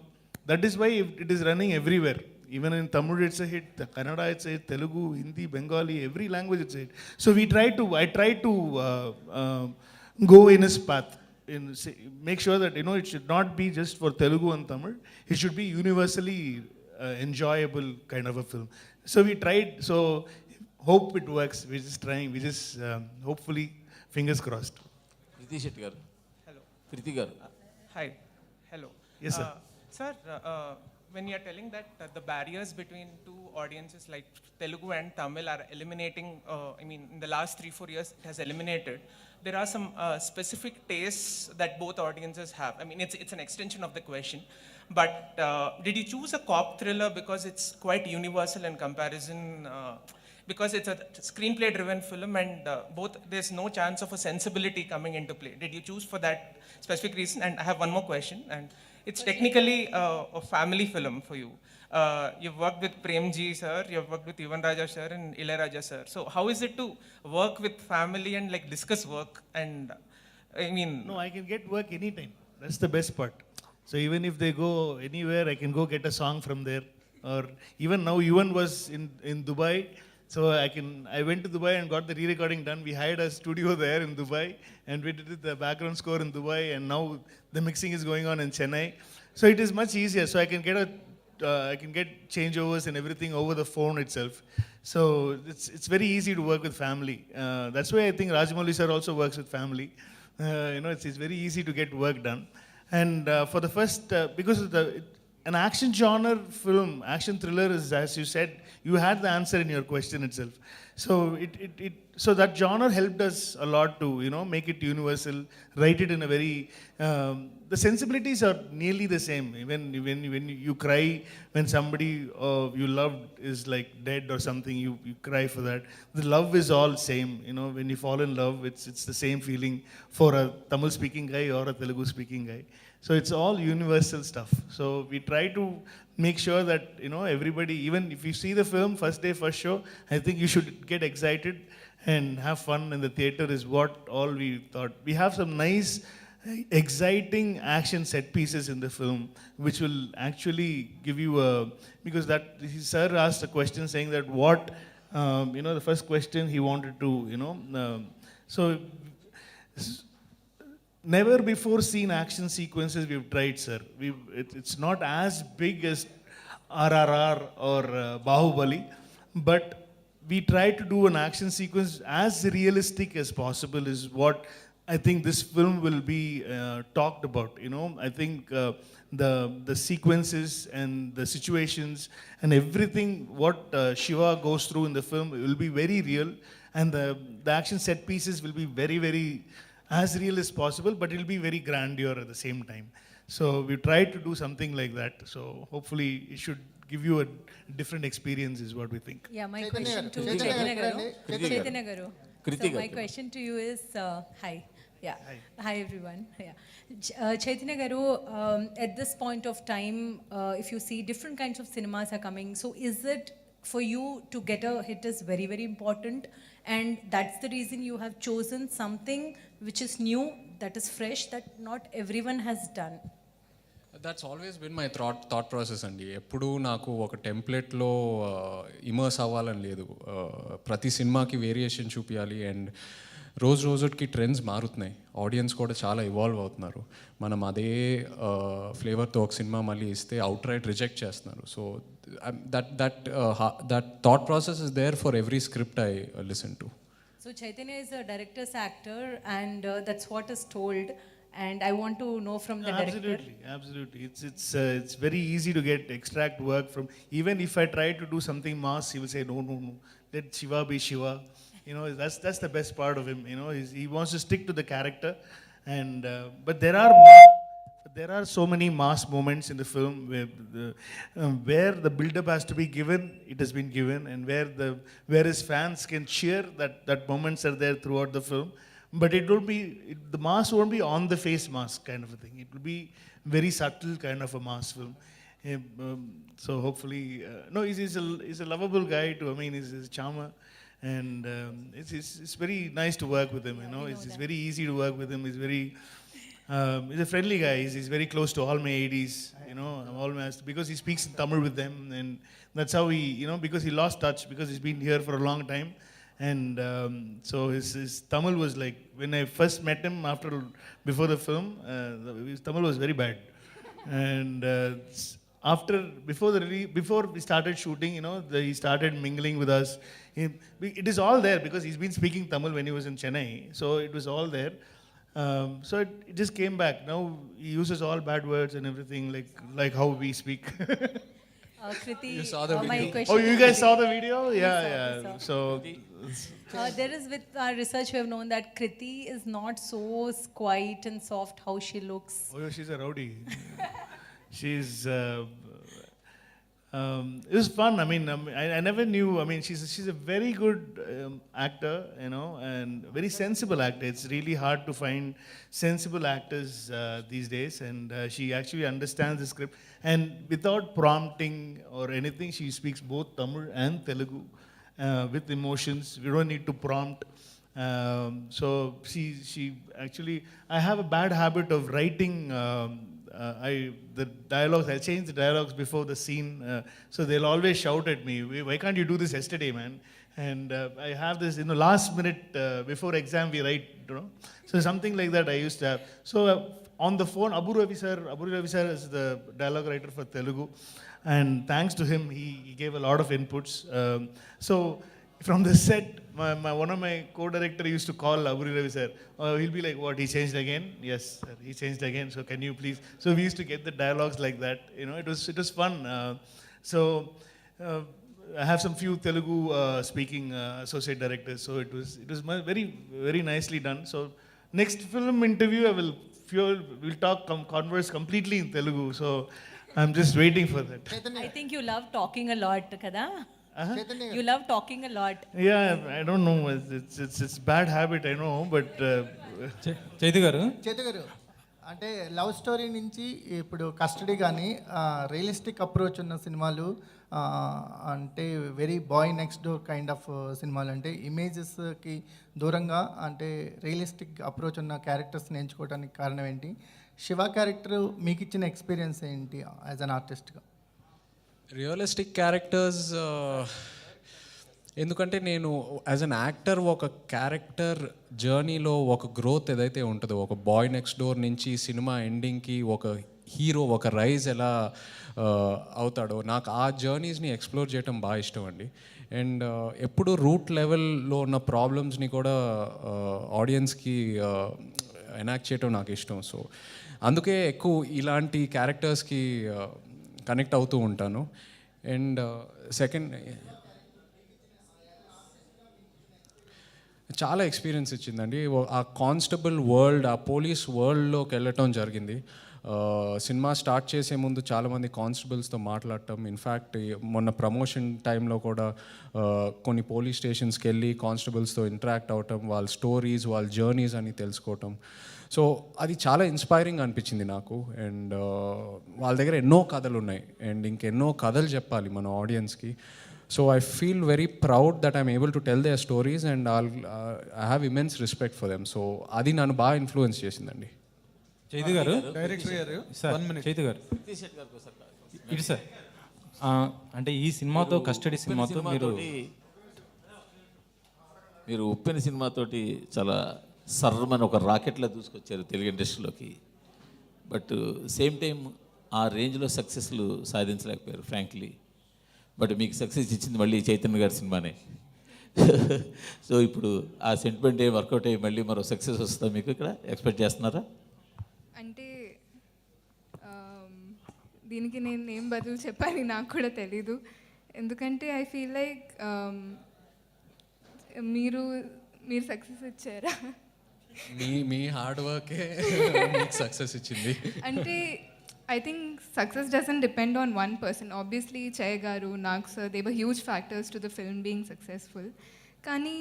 That is why it is running everywhere. Even in Tamil it's a hit, Kannada it's a hit, Telugu, Hindi, Bengali, every language it's a hit. So I try to go in his path, make sure that it should not be just for Telugu and Tamil. It should be universally enjoyable kind of a film. So we tried. So hope it works. We're just trying. We just hopefully fingers crossed. Krithi Shetty garu. Hello. Krithi garu. Hi. Hello. Yes, sir. Sir, when you're telling that the barriers between two audiences like Telugu and Tamil are eliminating, in the last 3-4 years, it has eliminated. There are some specific tastes that both audiences have. It's an extension of the question. But did you choose a cop thriller because it's quite universal in comparison? Because it's a screenplay-driven film and there's no chance of a sensibility coming into play. Did you choose for that specific reason? And I have one more question. And it's technically a family film for you. You've worked with Premji sir, you've worked with Yuvan sir and Ilayaraja sir. So how is it to work with family and discuss work? And No, I can get work anytime. That's the best part. So even if they go anywhere, I can go get a song from there. Or even now, Yuvan was in Dubai. So I went to Dubai and got the re-recording done. We hired a studio there in Dubai and we did the background score in Dubai, and now the mixing is going on in Chennai. So it is much easier. So I can get changeovers and everything over the phone itself. So it's very easy to work with family. That's why I think Rajamouli sir also works with family. It's very easy to get work done. And for the first, because of an action genre film, action thriller is, as you said, you had the answer in your question itself. So so that genre helped us a lot to make it universal, write it in a very the sensibilities are nearly the same. When you cry when somebody you loved is dead or something, you cry for that. The love is all same. When you fall in love, it's the same feeling for a Tamil speaking guy or a Telugu speaking guy. So it's all universal stuff. So we try to make sure that everybody, even if you see the film first day, first show, I think you should get excited and have fun in the theater is what all we thought. We have some nice, exciting action set pieces in the film, which will actually give you because that sir asked a question saying that what the first question he wanted to so. Never before seen action sequences we've tried, sir. It's not as big as RRR or Bahubali, but we try to do an action sequence as realistic as possible is what I think this film will be talked about. I think the sequences and the situations and everything what Shiva goes through in the film will be very real, and the action set pieces will be very, very as real as possible, but it will be very grandeur at the same time. So we tried to do something like that. So hopefully it should give you a different experience is what we think. Yeah, my Chaitanya question garu. to Chaitanya Chaitanya garu. garu. Krithi garu. Chaitanya garu. Krithi So my garu. question to you is, hi. Yeah. Hi everyone. Yeah. Chaitanya garu, at this point of time, if you see different kinds of cinemas are coming, so is it for you to get a hit is very, very important, and that's the reason you have chosen something which is new, that is fresh, that not everyone has done? That's always been my thought process అండి. ఎప్పుడూ నాకు ఒక టెంప్లెట్లో immerse అవ్వాలని లేదు. ప్రతి సినిమాకి variation చూపించాలి. And రోజు రోజుకి ట్రెండ్స్ మారుతున్నాయి, ఆడియన్స్ కూడా చాలా ఇవాల్వ్ అవుతున్నారు. మనం అదే ఫ్లేవర్తో ఒక సినిమా మళ్ళీ ఇస్తే అవుట్ రైట్ రిజెక్ట్ చేస్తున్నారు. So that thought process is there for every script I listen to. So Chaitanya is a director's actor, and that's what is told. And I want to know from the director. Absolutely. It's very easy to extract work from. Even if I try to do something mass, he will say no. Let Shiva be Shiva. You know, that's the best part of him. You know, he wants to stick to the character. And but there are so many mass moments in the film where the build-up has to be given. It has been given, and where his fans can cheer. That moments are there throughout the film. But the mask won't be on the face mask kind of a thing. It will be very subtle kind of a mask film. So hopefully, no, he's a lovable guy too. I mean, he's a charmer, and it's very nice to work with him. You know, it's very easy to work with him. He's a friendly guy. He's very close to all my ADs. You know, because he speaks in Tamil with them, and that's how because he lost touch because he's been here for a long time. And so his Tamil was like, when I first met him before the film, his Tamil was very bad. And before we started shooting, he started mingling with us. It is all there because he's been speaking Tamil when he was in Chennai. So it was all there. So it just came back. Now he uses all bad words and everything like how we speak. Krithi, You saw the my video. question. Oh, you to guys Krithi. saw the video? We Yeah. saw. So There is, with our research, we have known that Krithi is not so quiet and soft how she looks. oh, she's a rowdy. She's. It was fun. I mean, I never knew. I mean, she's a very good actor, and very sensible actor. It's really hard to find sensible actors these days, and she actually understands the script. And without prompting or anything, she speaks both Tamil and Telugu with emotions. We don't need to prompt. So she actually. I have a bad habit of writing. The dialogues, I change the dialogues before the scene, so they'll always shout at me, why can't you do this yesterday, man? And I have this, last minute before exam we write, so something like that I used to have. So on the phone, Abu Ravi sir is the dialogue writer for Telugu, and thanks to him, he gave a lot of inputs. So from the set, one of my co-director used to call Abu Ravi sir. He'll be like, what, he changed again? Yes, sir, he changed again. So can you please? So we used to get the dialogues like that. It was fun. I have some few Telugu speaking associate directors. So it was very, very nicely done. So next film interview, we'll converse completely in Telugu. So I'm just waiting for that. I think you love talking a lot, kada? Chaitanya You love talking a lot. Yeah, I don't know. It's bad habit, I know, but Chaitu గారు, అంటే love story నుంచి ఇప్పుడు custody కానీ realistic approach ఉన్న సినిమాలు, అంటే very boy next door kind of సినిమాలు, అంటే ఇమేజెస్కి దూరంగా అంటే రియలిస్టిక్ అప్రోచ్ ఉన్న క్యారెక్టర్స్ని ఎంచుకోవడానికి కారణం ఏంటి? శివ క్యారెక్టర్ మీకు ఇచ్చిన ఎక్స్పీరియన్స్ ఏంటి యాజ్ అన్ ఆర్టిస్ట్గా? రియలిస్టిక్ క్యారెక్టర్స్ ఎందుకంటే నేను యాజ్ అన్ యాక్టర్ ఒక క్యారెక్టర్ జర్నీలో ఒక గ్రోత్ ఏదైతే ఉంటుందో, ఒక బాయ్ నెక్స్ట్ డోర్ నుంచి సినిమా ఎండింగ్కి ఒక హీరో ఒక రైజ్ ఎలా అవుతాడో, నాకు ఆ జర్నీస్ని ఎక్స్ప్లోర్ చేయడం బాగా ఇష్టం అండి. అండ్ ఎప్పుడు రూట్ లెవెల్లో ఉన్న ప్రాబ్లమ్స్ని కూడా ఆడియన్స్కి ఎనాక్ట్ చేయడం నాకు ఇష్టం. సో అందుకే ఎక్కువ ఇలాంటి క్యారెక్టర్స్కి కనెక్ట్ అవుతూ ఉంటాను. అండ్ సెకండ్, చాలా ఎక్స్పీరియన్స్ ఇచ్చిందండి. ఆ కానిస్టేబుల్ వరల్డ్, ఆ పోలీస్ వరల్డ్లోకి వెళ్ళటం జరిగింది. సినిమా స్టార్ట్ చేసే ముందు చాలామంది కానిస్టేబుల్స్తో మాట్లాడటం, ఇన్ఫ్యాక్ట్ మొన్న ప్రమోషన్ టైంలో కూడా కొన్ని పోలీస్ స్టేషన్స్కి వెళ్ళి కానిస్టేబుల్స్తో ఇంటరాక్ట్ అవటం, వాళ్ళ స్టోరీస్, వాళ్ళ జర్నీస్ అని తెలుసుకోవటం. సో అది చాలా ఇన్స్పైరింగ్ అనిపించింది నాకు. అండ్ వాళ్ళ దగ్గర ఎన్నో కథలు ఉన్నాయి అండ్ ఇంకెన్నో కథలు చెప్పాలి మన ఆడియన్స్కి. So I feel very proud that I'm able to tell their stories and I have immense respect for them. So అది నన్ను బాగా ఇన్ఫ్లుయెన్స్ చేసిందండి. చైతు గారు, డైరెక్టర్ గారు, సార్, 1 minute. చైతు గారు, ఇటు సార్. అంటే ఈ సినిమాతో, కస్టడీ సినిమాతో మీరు ఉప్పెన సినిమాతోటి చాలా సర్రమని ఒక రాకెట్లో దూసుకొచ్చారు తెలుగు ఇండస్ట్రీలోకి. బట్ సేమ్ టైం ఆ రేంజ్లో సక్సెస్లు సాధించలేకపోయారు ఫ్రాంక్లీ. బట్ మీకు సక్సెస్ ఇచ్చింది మళ్ళీ చైతన్య గారి సినిమానే. సో ఇప్పుడు ఆ సెంటిమెంట్ ఏం వర్కౌట్ అయ్యి మళ్ళీ మరో సక్సెస్ వస్తుందా మీకు ఇక్కడ ఎక్స్పెక్ట్ చేస్తున్నారా? అంటే దీనికి నేను ఏం బదులు చెప్పాలి నాకు కూడా తెలీదు. ఎందుకంటే ఐ ఫీల్ లైక్ మీరు సక్సెస్ ఇచ్చారా? మీ హార్డ్ వర్కే మీకు సక్సెస్ ఇచ్చింది. అంటే I think success doesn't depend on one person. Obviously, Chay Garu, Nag sir, they were huge factors to the film being successful. Kani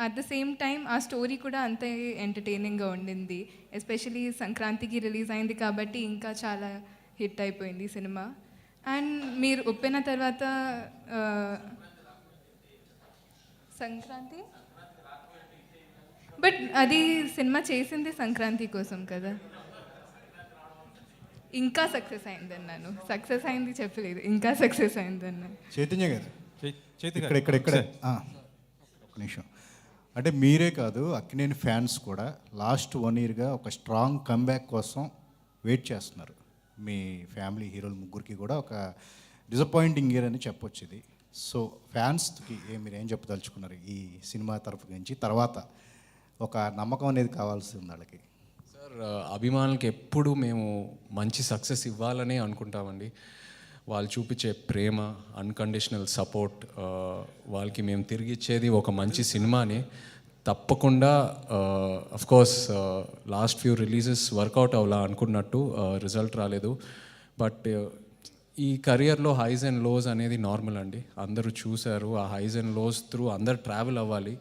at the same time, our story kuda ante entertaining ga undindi. Especially Sankrantiki release ayindi kabatti inka chala hit అయిపోయింది cinema. And మీరు ఒప్పిన తర్వాత Sankranti, but అది cinema చేసింది సంక్రాంతి కోసం కదా. ఇంకా success అయిందన్నాను, success అయింది చెప్పలేదు, ఇంకా సక్సెస్ అయిందన్నాను. చైతన్య గారు, చైతు ఇక్కడ ఇక్కడ ఇక్కడ ఒక నిమిషం. అంటే మీరే కాదు, అక్కినేని ఫ్యాన్స్ కూడా లాస్ట్ 1 yearగా ఒక స్ట్రాంగ్ కమ్బ్యాక్ కోసం వెయిట్ చేస్తున్నారు. మీ ఫ్యామిలీ హీరోలు ముగ్గురికి కూడా ఒక డిసప్పాయింటింగ్ ఇయర్ అని చెప్పొచ్చు ఇది. సో ఫ్యాన్స్కి మీరు ఏం చెప్పదలుచుకున్నారు ఈ సినిమా తరఫు నుంచి? తర్వాత ఒక నమ్మకం అనేది కావాల్సి ఉంది వాళ్ళకి. సార్, అభిమానులకి ఎప్పుడు మేము మంచి సక్సెస్ ఇవ్వాలనే అనుకుంటామండి. వాళ్ళు చూపించే ప్రేమ, అన్కండిషనల్ సపోర్ట్, వాళ్ళకి మేము తిరిగి ఇచ్చేది ఒక మంచి సినిమాని. తప్పకుండా of course last few releases work out అవ్వాలా అనుకున్నట్టు రిజల్ట్ రాలేదు. బట్ ఈ కెరియర్లో హైస్ అండ్ లోస్ అనేది నార్మల్ అండి. అందరూ చూశారు, ఆ హైస్ అండ్ లోస్ త్రూ అందరు ట్రావెల్ అవ్వాలి.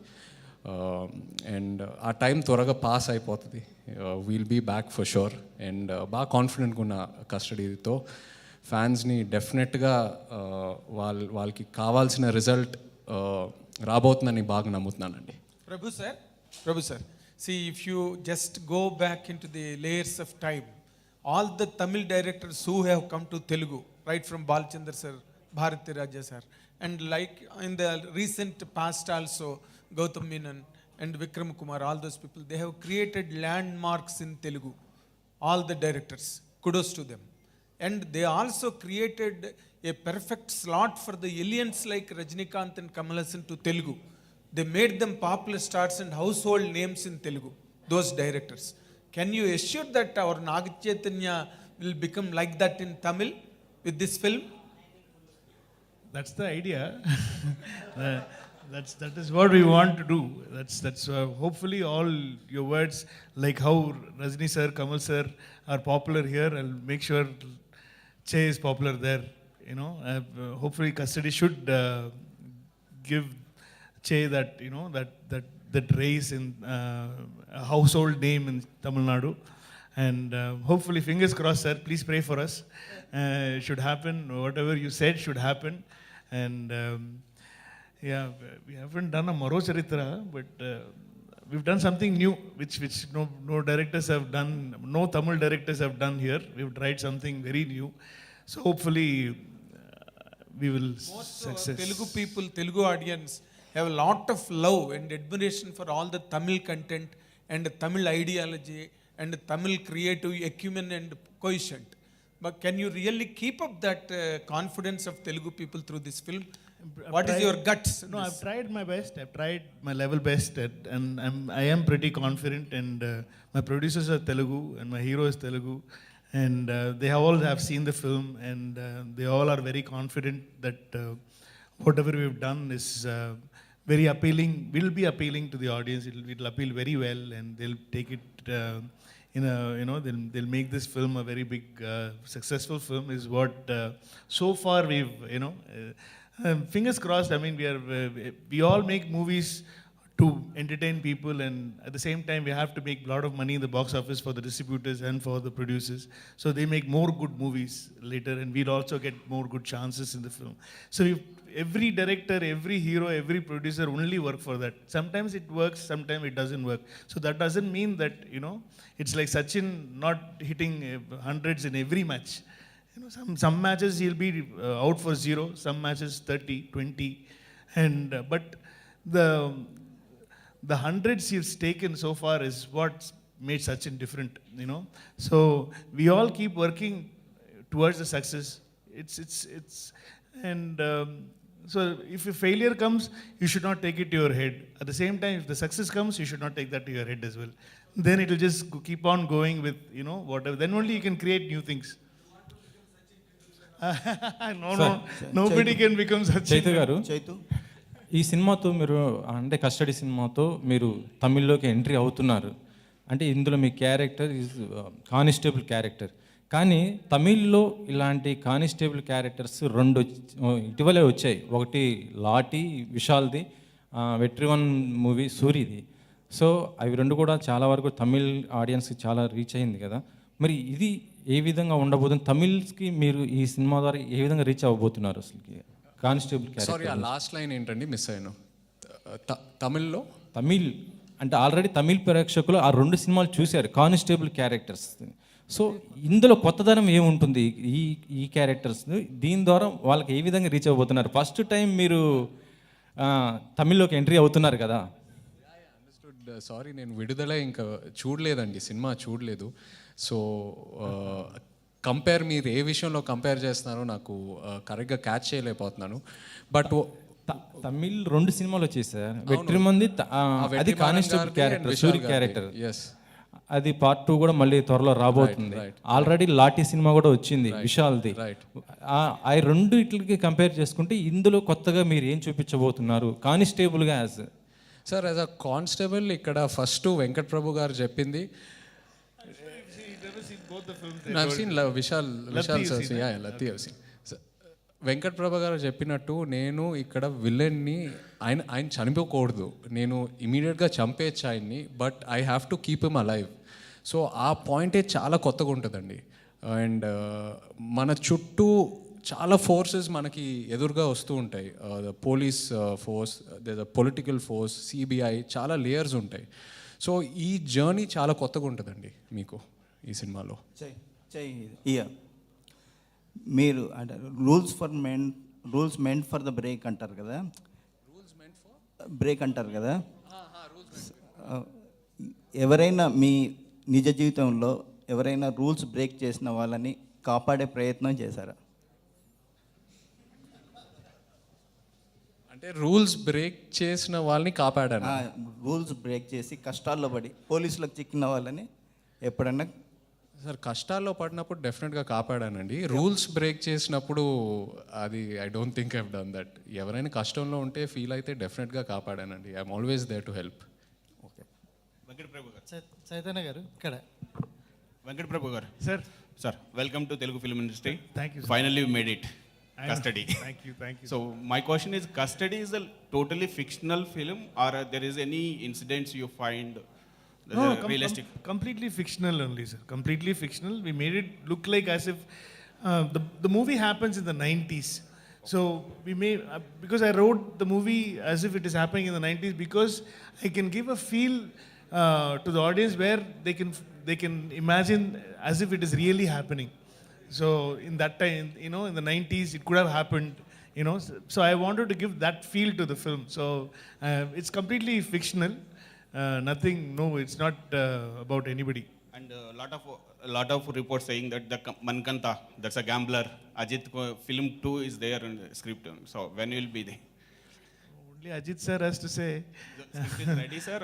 అండ్ ఆ టైం త్వరగా పాస్ అయిపోతుంది. We'll be back for sure. And బాగా కాన్ఫిడెంట్గా ఉన్న కస్టడీతో ఫ్యాన్స్ని డెఫినెట్గా వాళ్ళకి కావాల్సిన రిజల్ట్ రాబోతుందని బాగా నమ్ముతున్నానండి. Prabhu sir, see, if you just go back into the layers of time, all the Tamil directors who have come to Telugu, right from Balchandar sir, Bharati Raja sir, and like in the recent past also, Gautam Menon and Vikram Kumar, all those people, they have created landmarks in Telugu. All the directors, kudos to them. And they also created a perfect slot for the aliens like Rajinikanth and Kamal Haasan to Telugu. They made them popular stars and household names in Telugu, those directors. Can you assure that our Naga Chaitanya will become like that in Tamil with this film? That's the idea. That is what we want to do. That's hopefully all your words, like how Rajni sir, Kamal sir are popular here, I'll make sure Che is popular there. You know, hopefully custody should give Che that, you know, that raise in a household name in Tamil Nadu. And hopefully, fingers crossed, sir, please pray for us. It should happen. Whatever you said should happen. And yeah, we haven't done a Maro Charitra, but we've done something new, which no directors have done, no Tamil directors have done here. We've tried something very new. So hopefully we will success. Telugu people, Telugu audience have a lot of love and admiration for all the Tamil content and Tamil ideology and Tamil creative acumen and quotient. But can you really keep up that confidence of Telugu people through this film? What is your guts? No, I've tried my best. I've tried my level best, and I am pretty confident. And my producers are Telugu, and my hero is Telugu, and they all have seen the film, and they all are very confident that whatever we've done is very appealing. Will be appealing to the audience. It'll appeal very well, and they'll take it they'll make this film a very big successful film is what so far we've fingers crossed. I mean, we all make movies to entertain people, and at the same time we have to make a lot of money in the box office for the distributors and for the producers, so they make more good movies later, and we'll also get more good chances in the film. So every director, every hero, every producer only work for that. Sometimes it works, sometimes it doesn't work. So that doesn't mean that it's like Sachin not hitting hundreds in every match. Some matches he'll be out for 0, some matches 30, 20, and but the hundreds he's taken so far is what's made Sachin different, So we all keep working towards the success. It's and so if a failure comes, you should not take it to your head. At the same time, if the success comes, you should not take that to your head as well. Then it will just keep on going with whatever. Then only you can create new things. No, nobody can become Sachin. Chaitu గారు, ఈ సినిమాతో మీరు అంటే custody సినిమాతో మీరు తమిళ్లోకి entry అవుతున్నారు. అంటే ఇందులో మీ క్యారెక్టర్ ఈజ్ కానిస్టేబుల్ క్యారెక్టర్. కానీ తమిళ్లో ఇలాంటి కానిస్టేబుల్ క్యారెక్టర్స్ 2 ఇటీవలే వచ్చాయి. ఒకటి లాటి విశాల్ది, వెట్రివన్ మూవీ సూరిది. సో అవి 2 కూడా చాలా వరకు తమిళ్ ఆడియన్స్కి చాలా రీచ్ అయింది కదా. మరి ఇది ఏ విధంగా ఉండబోతుంది? తమిళ్కి మీరు ఈ సినిమా ద్వారా ఏ విధంగా రీచ్ అవ్వబోతున్నారు అసలుకి? Constable character. సారీ, ఆ లాస్ట్ లైన్ ఏంటండి, మిస్ అయ్యాను. తమిళ్లో తమిళ్ అంటే ఆల్రెడీ తమిళ్ ప్రేక్షకులు ఆ 2 సినిమాలు చూశారు, కానిస్టేబుల్ క్యారెక్టర్స్. సో ఇందులో కొత్తదనం ఏముంటుంది ఈ క్యారెక్టర్స్? దీని ద్వారా వాళ్ళకి ఏ విధంగా రీచ్ అవ్వబోతున్నారు? ఫస్ట్ టైం మీరు తమిళ్లోకి ఎంట్రీ అవుతున్నారు కదా. సారీ, నేను విడుదల ఇంకా చూడలేదండి, సినిమా చూడలేదు. సో మీరు ఏ విషయంలో కంపేర్ చేస్తున్నారో నాకు కరెక్ట్గా క్యాచ్ చేయలేకపోతున్నాను. బట్ తమిళ్ 2 సినిమాలు వచ్చాయి సార్. వెట్రిమంది అది constable character, Suri character. Yes, అది పార్ట్ 2 కూడా మళ్ళీ త్వరలో రాబోతుంది. ఆల్రెడీ లాటి సినిమా కూడా వచ్చింది విశాల్ది. ఆ 2 ఇట్లకి కంపేర్ చేసుకుంటే ఇందులో కొత్తగా మీరు ఏం చూపించబోతున్నారు కానిస్టేబుల్గా? As sir, as a constable ఇక్కడ ఫస్ట్ వెంకట్ ప్రభు గారు చెప్పింది, వెంకట్ ప్రభు గారు చెప్పినట్టు నేను ఇక్కడ విలన్ని ఆయన చనిపోకూడదు, నేను ఇమీడియట్గా చంపేయచ్చు ఆయన్ని, but I have to keep him alive. So ఆ పాయింటే చాలా కొత్తగా ఉంటుందండి. అండ్ మన చుట్టూ చాలా ఫోర్సెస్ మనకి ఎదురుగా వస్తూ ఉంటాయి. Police force, political force, CBI, చాలా లేయర్స్ ఉంటాయి. సో ఈ జర్నీ చాలా కొత్తగా ఉంటుందండి మీకు ఈ సినిమాలో. మీరు అంటే rules meant for the break అంటారు కదా, బ్రేక్ అంటారు కదా. ఎవరైనా మీ నిజ జీవితంలో ఎవరైనా రూల్స్ బ్రేక్ చేసిన వాళ్ళని కాపాడే ప్రయత్నం చేశారా? అంటే రూల్స్ బ్రేక్ చేసిన వాళ్ళని కాపాడాను. రూల్స్ బ్రేక్ చేసి కష్టాల్లో పడి పోలీసులకు చిక్కిన వాళ్ళని ఎప్పుడన్నా? సార్, కష్టాల్లో పడినప్పుడు డెఫినెట్గా కాపాడానండి. రూల్స్ బ్రేక్ చేసినప్పుడు అది I don't think I've done that. ఎవరైనా కష్టంలో ఉంటే ఫీల్ అయితే డెఫినెట్గా కాపాడానండి. I'm always there to help. Okay, Venkata Prabhu garu. Chaitanya garu ఇక్కడ. Venkata Prabhu garu. Sir, welcome to Telugu film industry. Thank you. Finally you made it. Custody. Thank you. So my question is, Custody is a totally fictional film, or there is any incidents you find realistic? Completely fictional only, sir. Completely fictional. We made it look like as if the movie happens in the 90s. So we made because I wrote the movie as if it is happening in the 90s, because I can give a feel to the audience where they can imagine as if it is really happening. So in that time, in the 90s, it could have happened, So I wanted to give that feel to the film. So it's completely fictional. Nothing. No, it's not about anybody. And a lot of reports saying that the Mankanta, that's a gambler, Ajit film 2 is there in the script. So when will be there? Only Ajit sir has to say. The script is ready, sir?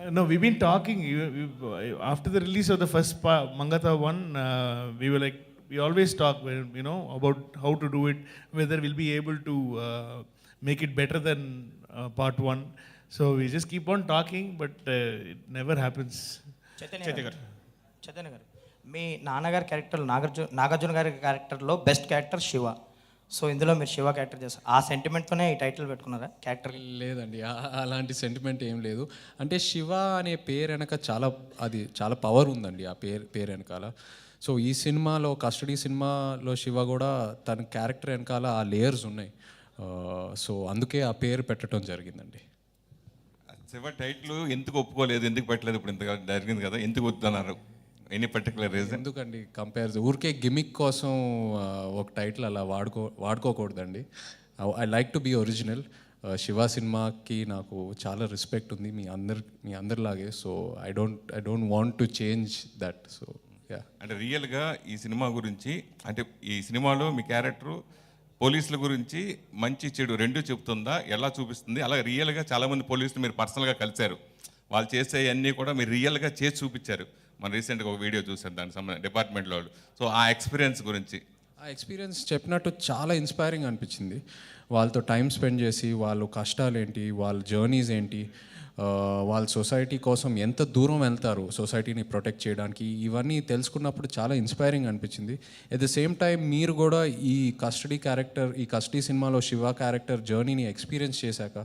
No, we've been talking. After the release of the first Mangata 1, we were like, we always talk, about how to do it, whether we'll be able to make it better than part 1. So we just keep on talking, but it never happens. Chaitanya గారు, మీ నాన్నగారి character Nagarjuna గారి క్యారెక్టర్లో best character Shiva. So ఇందులో మీరు Shiva character చేస్తారు, ఆ సెంటిమెంట్తోనే ఈ title పెట్టుకున్నారా క్యారెక్టర్? లేదండి, అలాంటి సెంటిమెంట్ ఏం లేదు. అంటే శివ అనే పేరు వెనక చాలా పవర్ ఉందండి ఆ పేరు వెనకాల. సో ఈ సినిమాలో, కస్టడీ సినిమాలో శివ కూడా తన క్యారెక్టర్ వెనకాల ఆ లేయర్స్ ఉన్నాయి. సో అందుకే ఆ పేరు పెట్టడం జరిగిందండి. శివ టైటిల్ ఎందుకు ఒప్పుకోలేదు, ఎందుకు పెట్టలేదు, ఇప్పుడు ఇంత జరిగింది కదా, ఎందుకు వద్దన్నారు? Any particular reason? ఎందుకండి ఊరికే గిమిక్ కోసం ఒక టైటిల్ అలా వాడుకోకూడదండి. I like to be original. Siva సినిమాకి నాకు చాలా రెస్పెక్ట్ ఉంది మీ అందరిలాగే. So I don't want to change that. So yeah. అంటే రియల్గా ఈ సినిమా గురించి, అంటే ఈ సినిమాలో మీ క్యారెక్టరు పోలీసుల గురించి మంచి చెడు రెండు చెప్తుందా, ఎలా చూపిస్తుంది? అలా రియల్గా చాలామంది పోలీసులు మీరు పర్సనల్గా కలిశారు, వాళ్ళు చేసే అన్నీ కూడా మీరు రియల్గా చేసి చూపించారు. మనం రీసెంట్గా ఒక వీడియో చూసారు దానికి సంబంధించి డిపార్ట్మెంట్లో వాళ్ళు. సో ఆ ఎక్స్పీరియన్స్ గురించి. ఆ ఎక్స్పీరియన్స్ చెప్పినట్టు చాలా ఇన్స్పైరింగ్ అనిపించింది. వాళ్ళతో టైం స్పెండ్ చేసి వాళ్ళ కష్టాలు ఏంటి, వాళ్ళ జర్నీస్ ఏంటి, వాళ్ళ సొసైటీ కోసం ఎంత దూరం వెళ్తారు సొసైటీని ప్రొటెక్ట్ చేయడానికి, ఇవన్నీ తెలుసుకున్నప్పుడు చాలా ఇన్స్పైరింగ్ అనిపించింది. ఎట్ ద సేమ్ టైం మీరు కూడా ఈ కస్టడీ సినిమాలో శివ క్యారెక్టర్ జర్నీని ఎక్స్పీరియన్స్ చేశాక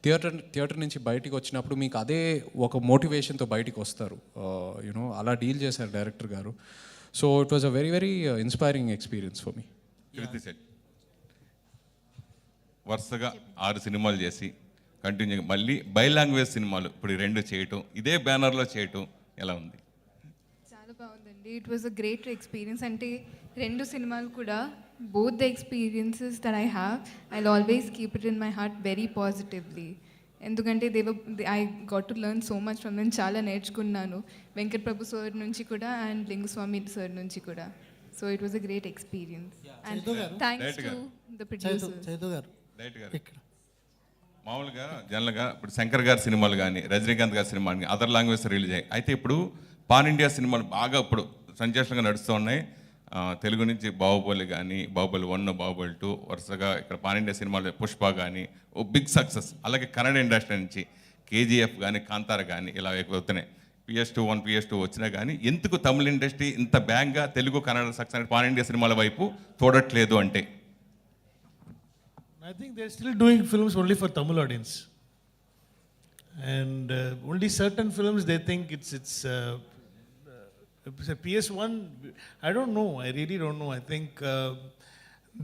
థియేటర్ నుంచి బయటికి వచ్చినప్పుడు మీకు అదే ఒక మోటివేషన్తో బయటికి వస్తారు. యూనో అలా డీల్ చేశారు director garu. So it was a very very inspiring experience for me. Krithi Shetty వరుసగా 6 సినిమాలు చేసి కంటిన్యూగా మళ్ళీ బై లాంగ్వేజ్ సినిమాలు ఇప్పుడు 2 చేయటం, ఇదే బ్యానర్లో చేయటం ఎలా ఉంది? చాలా బాగుందండి. It was a great experience. అంటే 2 సినిమాలు కూడా, both the experiences that I have, I'll always keep it in my heart very positively. ఎందుకంటే I got to learn so much from them. చాలా నేర్చుకున్నాను వెంకట్ ప్రభు సార్ నుంచి కూడా అండ్ లింగుస్వామి సార్ నుంచి కూడా. So it was a great experience and thanks to the producer. మామూలుగా జనరల్గా ఇప్పుడు శంకర్ గారి సినిమాలు కానీ, రజనీకాంత్ గారి సినిమాలు కానీ అదర్ లాంగ్వేజ్ రిలీజ్ అయ్యాయి. అయితే ఇప్పుడు పాన్ ఇండియా సినిమాలు బాగా ఇప్పుడు సంచేషంగా నడుస్తూ ఉన్నాయి. తెలుగు నుంచి బాహుబలి కానీ, బాహుబలి 1, బాహుబలి 2, వరుసగా ఇక్కడ పాన్ ఇండియా సినిమాలు పుష్ప కానీ ఓ బిగ్ సక్సెస్. అలాగే కన్నడ ఇండస్ట్రీ నుంచి కేజీఎఫ్ కానీ, కాంతార కానీ ఇలా వస్తున్నాయి. PS2 1, PS2 వచ్చినా కానీ ఎందుకు తమిళ ఇండస్ట్రీ ఇంత బ్యాంగ్గా Telugu, Kannada success pan India సినిమాల వైపు చూడట్లేదు అంటే? I think they're still doing films only for Tamil audience, and only certain films they think it's a PS1. I don't know. I really don't know. I think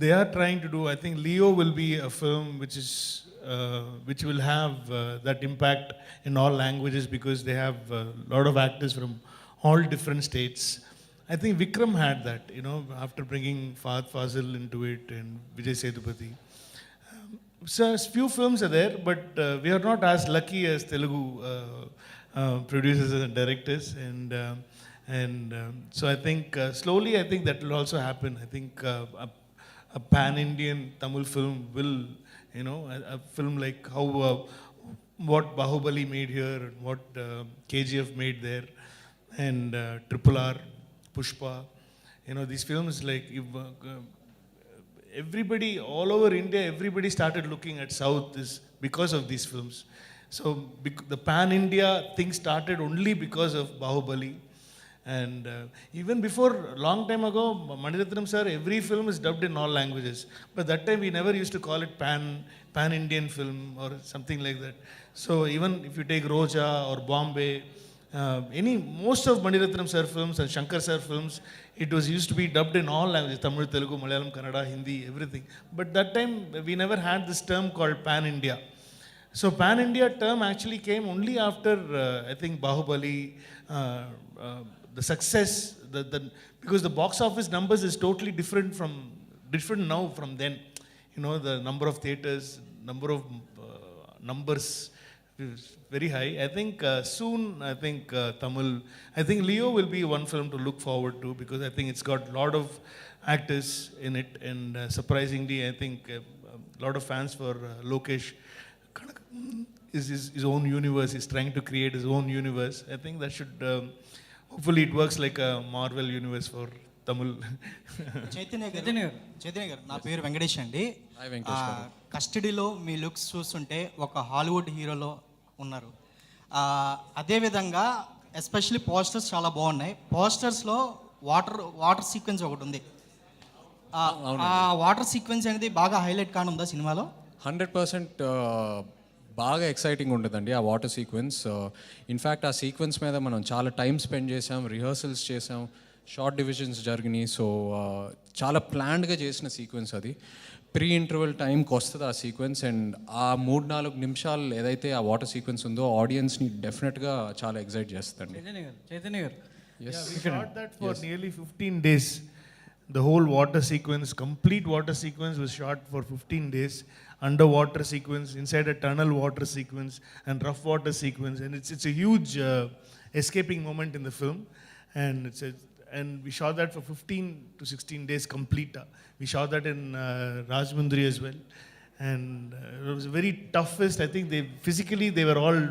they are trying to do. I think Leo will be a film which will have that impact in all languages because they have a lot of actors from all different states. I think Vikram had that, after bringing Fahad Fazil into it and Vijay Sethupathi. So few films are there, but we are not as lucky as Telugu producers and directors, and so I think slowly I think that will also happen. I think a pan-Indian Tamil film will, a film like how what Bahubali made here and what KGF made there, and RRR, Pushpa, these films like everybody all over India, everybody started looking at South is because of these films. So the pan-India thing started only because of Bahubali. And even before, long time ago, Maniratnam sir, every film is dubbed in all languages. But that time we never used to call it pan-Indian film or something like that. So even if you take Roja or Bombay, most of Maniratnam sir films and Shankar sir films, it was used to be dubbed in all languages: Tamil, Telugu, Malayalam, Kannada, Hindi, everything. But that time we never had this term called pan-India. So pan-India term actually came only after I think Bahubali, the success, because the box office numbers is totally different now from then. The number of theaters, number of numbers is very high. I think soon, Tamil, I think Leo will be one film to look forward to because I think it's got a lot of actors in it, and surprisingly, I think a lot of fans for Lokesh. His own universe. He's trying to create his own universe. I think that should, hopefully it works like a Marvel universe for Tamil. Chaitanya గారు, నా పేరు వెంకటేష్ అండి. కస్టడీలో మీ looks చూస్తుంటే ఒక Hollywood హీరోలో ఉన్నారు. అదేవిధంగా especially posters చాలా బాగున్నాయి. పోస్టర్స్లో వాటర్ సీక్వెన్స్ ఒకటి ఉంది. ఆ వాటర్ సీక్వెన్స్ అనేది బాగా హైలైట్ కానుందా సినిమాలో? 100% బాగా ఎక్సైటింగ్ ఉంటుందండి ఆ వాటర్ సీక్వెన్స్. ఇన్ఫ్యాక్ట్ ఆ సీక్వెన్స్ మీద మనం చాలా టైం స్పెండ్ చేసాం, రిహర్సల్స్ చేసాం, షార్ట్ డివిజన్స్ జరిగినాయి. సో చాలా ప్లాన్డ్గా చేసిన సీక్వెన్స్ అది. ప్రీ ఇంటర్వెల్ టైంకి వస్తుంది ఆ సీక్వెన్స్. అండ్ ఆ 3-4 నిమిషాలు ఏదైతే ఆ వాటర్ సీక్వెన్స్ ఉందో ఆడియన్స్ని డెఫినెట్గా చాలా ఎగ్జైట్ చేస్తుంది. చైతన్య గారు Yeah, we shot that for nearly 15 days. The whole water sequence, complete water sequence was shot for 15 days. Underwater sequence, inside a tunnel water sequence, and rough water sequence. And it's a huge escaping moment in the film. And we shot that for 15 to 16 days complete. We shot that in Rajmundry as well. And it was very toughest. I think physically they were all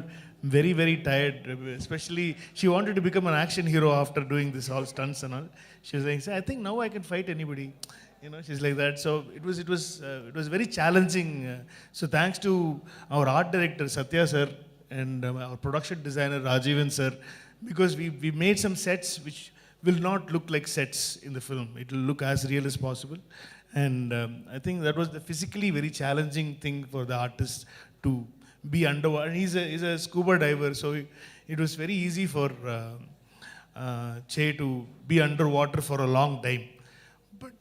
very, very tired. Especially, she wanted to become an action hero after doing this all stunts and all. She was like, I think now I can fight anybody. You know, she's like that. So it was very challenging. So thanks to our art director Satya sir and our production designer Rajivan sir, because we made some sets which will not look like sets in the film. It will look as real as possible. And I think that was the physically very challenging thing for the artist to be underwater. He's a scuba diver, so it was very easy for Che to be underwater for a long time. But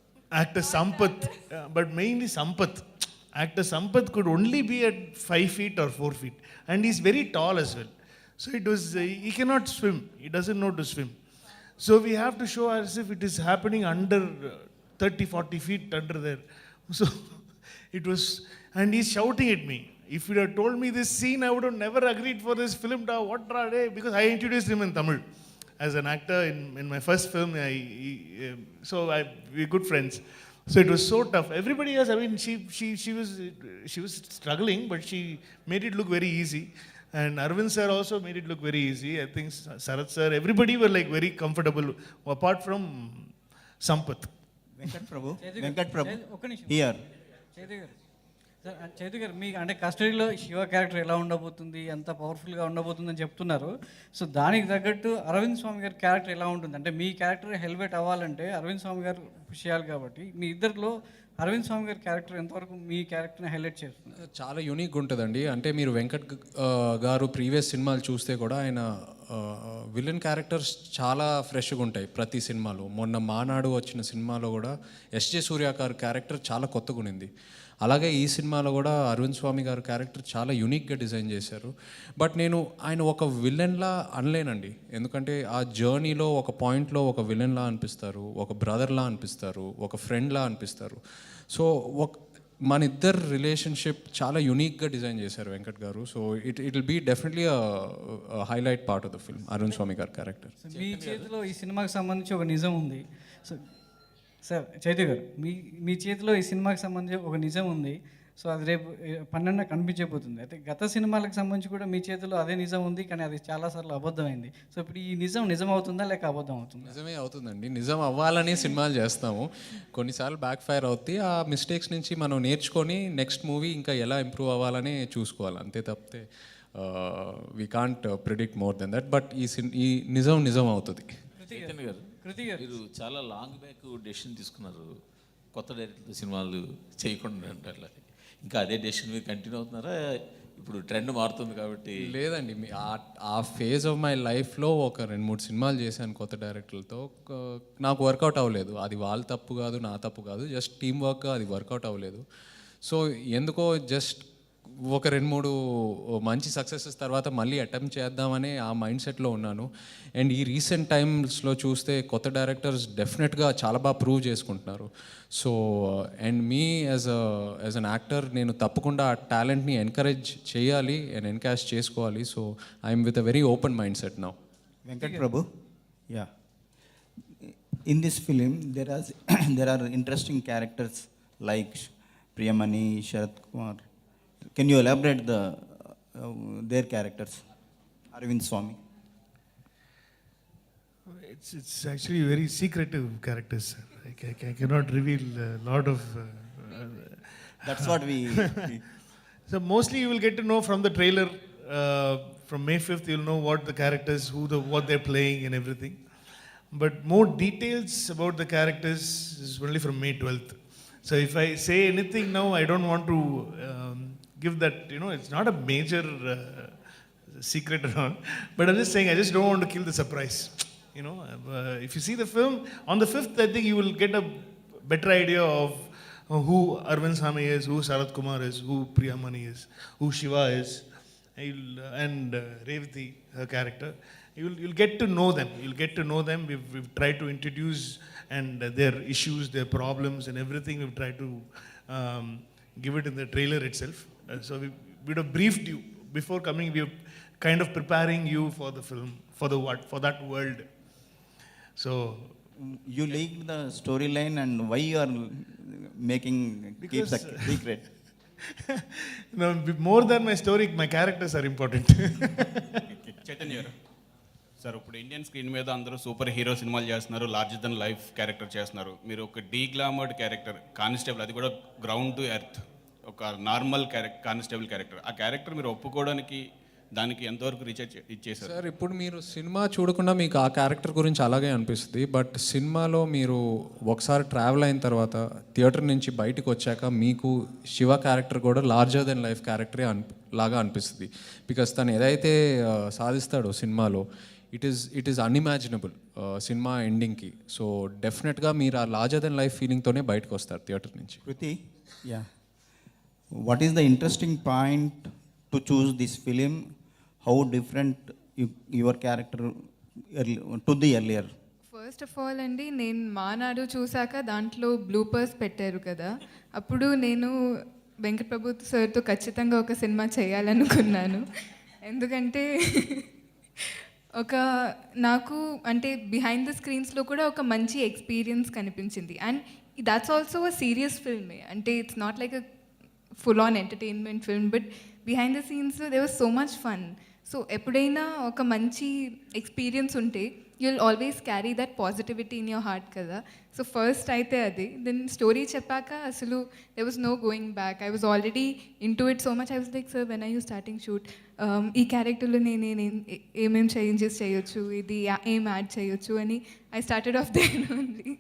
actor Sampath, but mainly Sampath, actor Sampath could only be at 5 feet or 4 feet, and he's very tall as well. So it was he cannot swim. He doesn't know to swim. So we have to show as if it is happening under 30-40 feet under there. So it was, and he's shouting at me. If you had told me this scene, I would have never agreed for this film. Because I introduced him in Tamil as an actor in my first film. We're good friends. So it was so tough. Everybody else, I mean, she was struggling, but she made it look very easy. And Arvind sir also made it look very easy. I think Sarath sir, everybody were like very comfortable, apart from Sampath. Venkat Prabhu, ఒక్క నిమిషం. here. Chaitu గారు మీ అంటే కస్టడీలో Shiva character ఎలా ఉండబోతుంది, ఎంత పవర్ఫుల్గా ఉండబోతుంది అని చెప్తున్నారు. సో దానికి తగ్గట్టు అరవింద్ స్వామి గారి క్యారెక్టర్ ఎలా ఉంటుంది? అంటే మీ క్యారెక్టర్ హెల్మెట్ అవ్వాలంటే అరవింద్ స్వామి గారు పుష్ చేయాలి కాబట్టి మీ ఇద్దరిలో అరవింద్ స్వామి గారి క్యారెక్టర్ ఎంతవరకు మీ క్యారెక్టర్ని హైలైట్ చేస్తుంది? చాలా యూనిక్ ఉంటుందండి. అంటే మీరు వెంకట్ గారు ప్రీవియస్ సినిమాలు చూస్తే కూడా ఆయన విలన్ క్యారెక్టర్స్ చాలా ఫ్రెష్గా ఉంటాయి ప్రతి సినిమాలో. మొన్న మానాడు వచ్చిన సినిమాలో కూడా ఎస్జే సూర్య గారి క్యారెక్టర్ చాలా కొత్తగా ఉండింది. అలాగే ఈ సినిమాలో కూడా అరవింద్ స్వామి గారు క్యారెక్టర్ చాలా యూనిక్గా డిజైన్ చేశారు. బట్ నేను ఆయన ఒక విలన్లా అనలేనండి, ఎందుకంటే ఆ జర్నీలో ఒక పాయింట్లో ఒక విలన్లా అనిపిస్తారు, ఒక బ్రదర్లా అనిపిస్తారు, ఒక ఫ్రెండ్లా అనిపిస్తారు. సో మన ఇద్దరు రిలేషన్షిప్ చాలా యూనిక్గా డిజైన్ చేశారు Venkat garu. So it will be definitely highlight part of the film Arvind Swamy గారి క్యారెక్టర్. మీ చేతిలో ఈ సినిమాకి సంబంధించి ఒక నిజం ఉంది. సో సార్ చైతు గారు, మీ చేతిలో ఈ సినిమాకి సంబంధించి ఒక నిజం ఉంది. సో అది రేపు 12న కనిపించబోతుంది. అయితే గత సినిమాలకు సంబంధించి కూడా మీ చేతిలో అదే నిజం ఉంది, కానీ అది చాలాసార్లు అబద్ధమైంది. సో ఇప్పుడు ఈ నిజం అవుతుందా లేక అబద్ధం అవుతుందా? నిజమే అవుతుందండి. నిజం అవ్వాలని సినిమాలు చేస్తాము, కొన్నిసార్లు బ్యాక్ ఫైర్ అవుతాయి. ఆ మిస్టేక్స్ నుంచి మనం నేర్చుకొని నెక్స్ట్ మూవీ ఇంకా ఎలా ఇంప్రూవ్ అవ్వాలని చూసుకోవాలి, అంతే తప్పితే we can't predict more than that. But ఈ నిజం అవుతుంది. మీరు చాలా లాంగ్ బ్యాక్ డెసిషన్ తీసుకున్నారు, కొత్త డైరెక్టర్తో సినిమాలు చేయకుండా అంటే ఇంకా అదే డెసిషన్ మీరు కంటిన్యూ అవుతున్నారా? ఇప్పుడు ట్రెండ్ మారుతుంది కాబట్టి. లేదండి, ఆ ఫేజ్ ఆఫ్ మై లైఫ్లో ఒక 2-3 సినిమాలు చేశాను కొత్త డైరెక్టర్లతో. నాకు వర్కౌట్ అవ్వలేదు. అది వాళ్ళ తప్పు కాదు, నా తప్పు కాదు, జస్ట్ టీమ్ వర్క్ అది వర్కౌట్ అవ్వలేదు. సో ఎందుకో జస్ట్ ఒక 2-3 మంచి సక్సెసెస్ తర్వాత మళ్ళీ అటెంప్ట్ చేద్దామని ఆ మైండ్ సెట్లో ఉన్నాను. అండ్ ఈ రీసెంట్ టైమ్స్లో చూస్తే కొత్త డైరెక్టర్స్ డెఫినెట్గా చాలా బాగా ప్రూవ్ చేసుకుంటున్నారు. So and me as an actor నేను తప్పకుండా ఆ టాలెంట్ని ఎంకరేజ్ చేయాలి అండ్ ఎన్కాష్ చేసుకోవాలి. So I'm with a very open mind set now. Venkat Prabhu, yeah. In this film, there are interesting characters like Priyamani, Sharat Kumar. Can you elaborate their characters, Arvind Swami? It's actually very secretive characters, sir. I cannot reveal a lot of. That's what we. So mostly you will get to know from the trailer from May 5th, you'll know what the characters, what they're playing and everything. But more details about the characters is only from May 12th. So if I say anything now, I don't want to give that, it's not a major secret and all. But I'm just saying, I just don't want to kill the surprise. If you see the film, on the 5th, I think you will get a better idea of who Arvind Sami is, who Sarath Kumar is, who Priyamani is, who Shiva is, and Revati, her character. You'll get to know them. You'll get to know them. We've tried to introduce and their issues, their problems, and everything. We've tried to give it in the trailer itself. So we would have briefed you before coming. We were kind of preparing you for the film, for that world. So you leaked the storyline, and why you are keep the secret? No, more than my story, my characters are important. Chaitanya garu sir, ఇప్పుడు Indian screen మీద అందరూ super hero సినిమాలు చేస్తున్నారు, larger than life character చేస్తున్నారు. మీరు ఒక డీగ్లామర్డ్ character constable, అది కూడా గ్రౌండ్ టు ఎర్త్, ఒక నార్మల్ కానిస్టేబుల్ క్యారెక్టర్, ఆ క్యారెక్టర్ మీరు ఒప్పుకోవడానికి దానికి ఎంతవరకు రీసెర్చ్ ఇచ్చేసారు? సార్, ఇప్పుడు మీరు సినిమా చూడకుండా మీకు ఆ క్యారెక్టర్ గురించి అలాగే అనిపిస్తుంది. బట్ సినిమాలో మీరు ఒకసారి ట్రావెల్ అయిన తర్వాత థియేటర్ నుంచి బయటకు వచ్చాక మీకు శివ క్యారెక్టర్ కూడా లార్జర్ దెన్ లైఫ్ క్యారెక్టరే లాగా అనిపిస్తుంది. బికాస్ తను ఏదైతే సాధిస్తాడో సినిమాలో ఇట్ ఈస్ అన్ఇమాజినబుల్ సినిమా ఎండింగ్కి. సో డెఫినెట్గా మీరు ఆ లార్జర్ దెన్ లైఫ్ ఫీలింగ్తోనే బయటకు వస్తారు థియేటర్ నుంచి. Krithi, yeah, what is the interesting point to choose this film? How different your character to the earlier? First of all అండి, నేను మానాడు చూశాక దాంట్లో బ్లూపర్స్ పెట్టారు కదా, అప్పుడు నేను వెంకట్ ప్రభు సార్తో ఖచ్చితంగా ఒక సినిమా చేయాలనుకున్నాను. ఎందుకంటే నాకు అంటే బిహైండ్ ద స్క్రీన్స్లో కూడా ఒక మంచి ఎక్స్పీరియన్స్ కనిపించింది. And that's also a serious ఫిల్మే, అంటే it's not like a full on entertainment film, but behind the scenes there was so much fun. So ఎప్పుడైనా ఒక మంచి ఎక్స్పీరియన్స్ ఉంటే you will always carry that positivity in your heart కదా. So first అయితే అది, then story చెప్పాక అసలు there was no going back. I was already into it so much. I was like, sir when I you starting shoot, ఈ క్యారెక్టర్లో నేను ఏమేమి changes చేయొచ్చు, ఇది ఏం యాడ్ చేయొచ్చు అని I started of their only.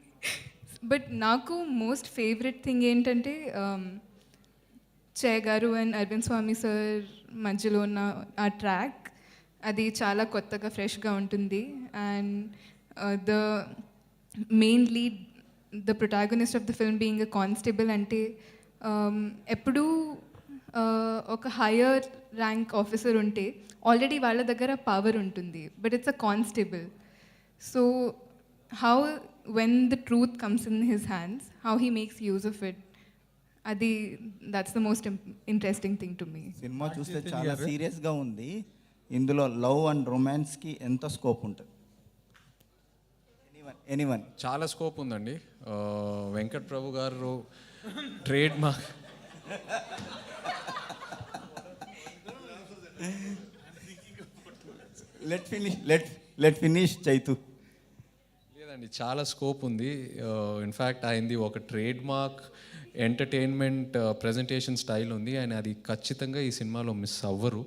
But నాకు మోస్ట్ ఫేవరెట్ థింగ్ ఏంటంటే జయ గారు అండ్ అరవింద్ స్వామి సార్ మధ్యలో ఉన్న ఆ ట్రాక్, అది చాలా కొత్తగా ఫ్రెష్గా ఉంటుంది. And the main lead, the protagonist of the film being a constable, అంటే ఎప్పుడూ ఒక హయ్యర్ ర్యాంక్ ఆఫీసర్ ఉంటే ఆల్రెడీ వాళ్ళ దగ్గర పవర్ ఉంటుంది, but it's a constable. So how when the truth comes in his hands, how he makes use of it, అది that's the most interesting thing to me. సినిమా చూస్తే చాలా సీరియస్గా ఉంది. ఇందులో లవ్ అండ్ రొమాన్స్కి ఎంత స్కోప్ ఉంటుంది? ఎనీవన్? చాలా స్కోప్ ఉందండి. వెంకట్ ప్రభు గారు trade mark let finish Chaitu. లేదండి, చాలా స్కోప్ ఉంది. ఇన్ఫ్యాక్ట్ ఆయనది ఒక trade mark entertainment presentation style ఉంది. ఆయన అది ఖచ్చితంగా ఈ సినిమాలో మిస్ అవ్వరు.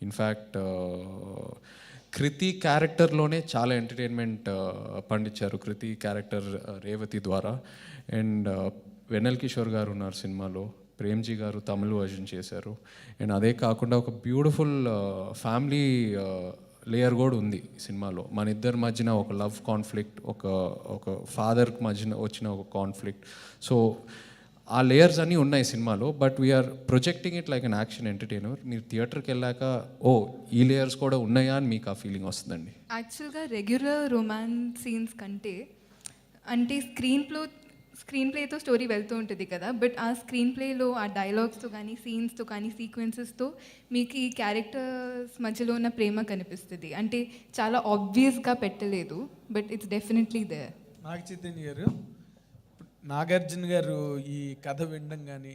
ఇన్ఫ్యాక్ట్ కృతి క్యారెక్టర్లోనే చాలా ఎంటర్టైన్మెంట్ పండించారు కృతి క్యారెక్టర్ రేవతి ద్వారా. అండ్ వెన్నెల్ కిషోర్ గారు ఉన్నారు సినిమాలో, ప్రేమ్జీ గారు తమిళ్ వర్జన్ చేశారు. అండ్ అదే కాకుండా ఒక బ్యూటిఫుల్ ఫ్యామిలీ లేయర్ కూడా ఉంది సినిమాలో. మన ఇద్దరి మధ్యన ఒక లవ్ కాన్ఫ్లిక్ట్, ఒక ఫాదర్కి మధ్యన వచ్చిన ఒక కాన్ఫ్లిక్ట్. సో ఆ లేయర్స్ అన్నీ ఉన్నాయి సినిమాలో. But we're projecting it like an action entertainer. మీరు థియేటర్కి వెళ్ళాక ఓ ఈ లేయర్స్ కూడా ఉన్నాయా అని మీకు ఆ ఫీలింగ్ వస్తుందండి. యాక్చువల్గా రెగ్యులర్ రొమాన్స్ సీన్స్ కంటే, అంటే స్క్రీన్ ప్లేతో స్టోరీ వెళ్తూ ఉంటుంది కదా, బట్ ఆ స్క్రీన్ ప్లేలో ఆ డైలాగ్స్తో కానీ సీన్స్తో కానీ సీక్వెన్సెస్తో మీకు ఈ క్యారెక్టర్స్ మధ్యలో ఉన్న ప్రేమ కనిపిస్తుంది. అంటే చాలా ఆబ్వియస్గా పెట్టలేదు, బట్ ఇట్స్ డెఫినెట్లీ దేర్. నాగ చైతన్య గారు, నాగార్జున గారు ఈ కథ వినడం కానీ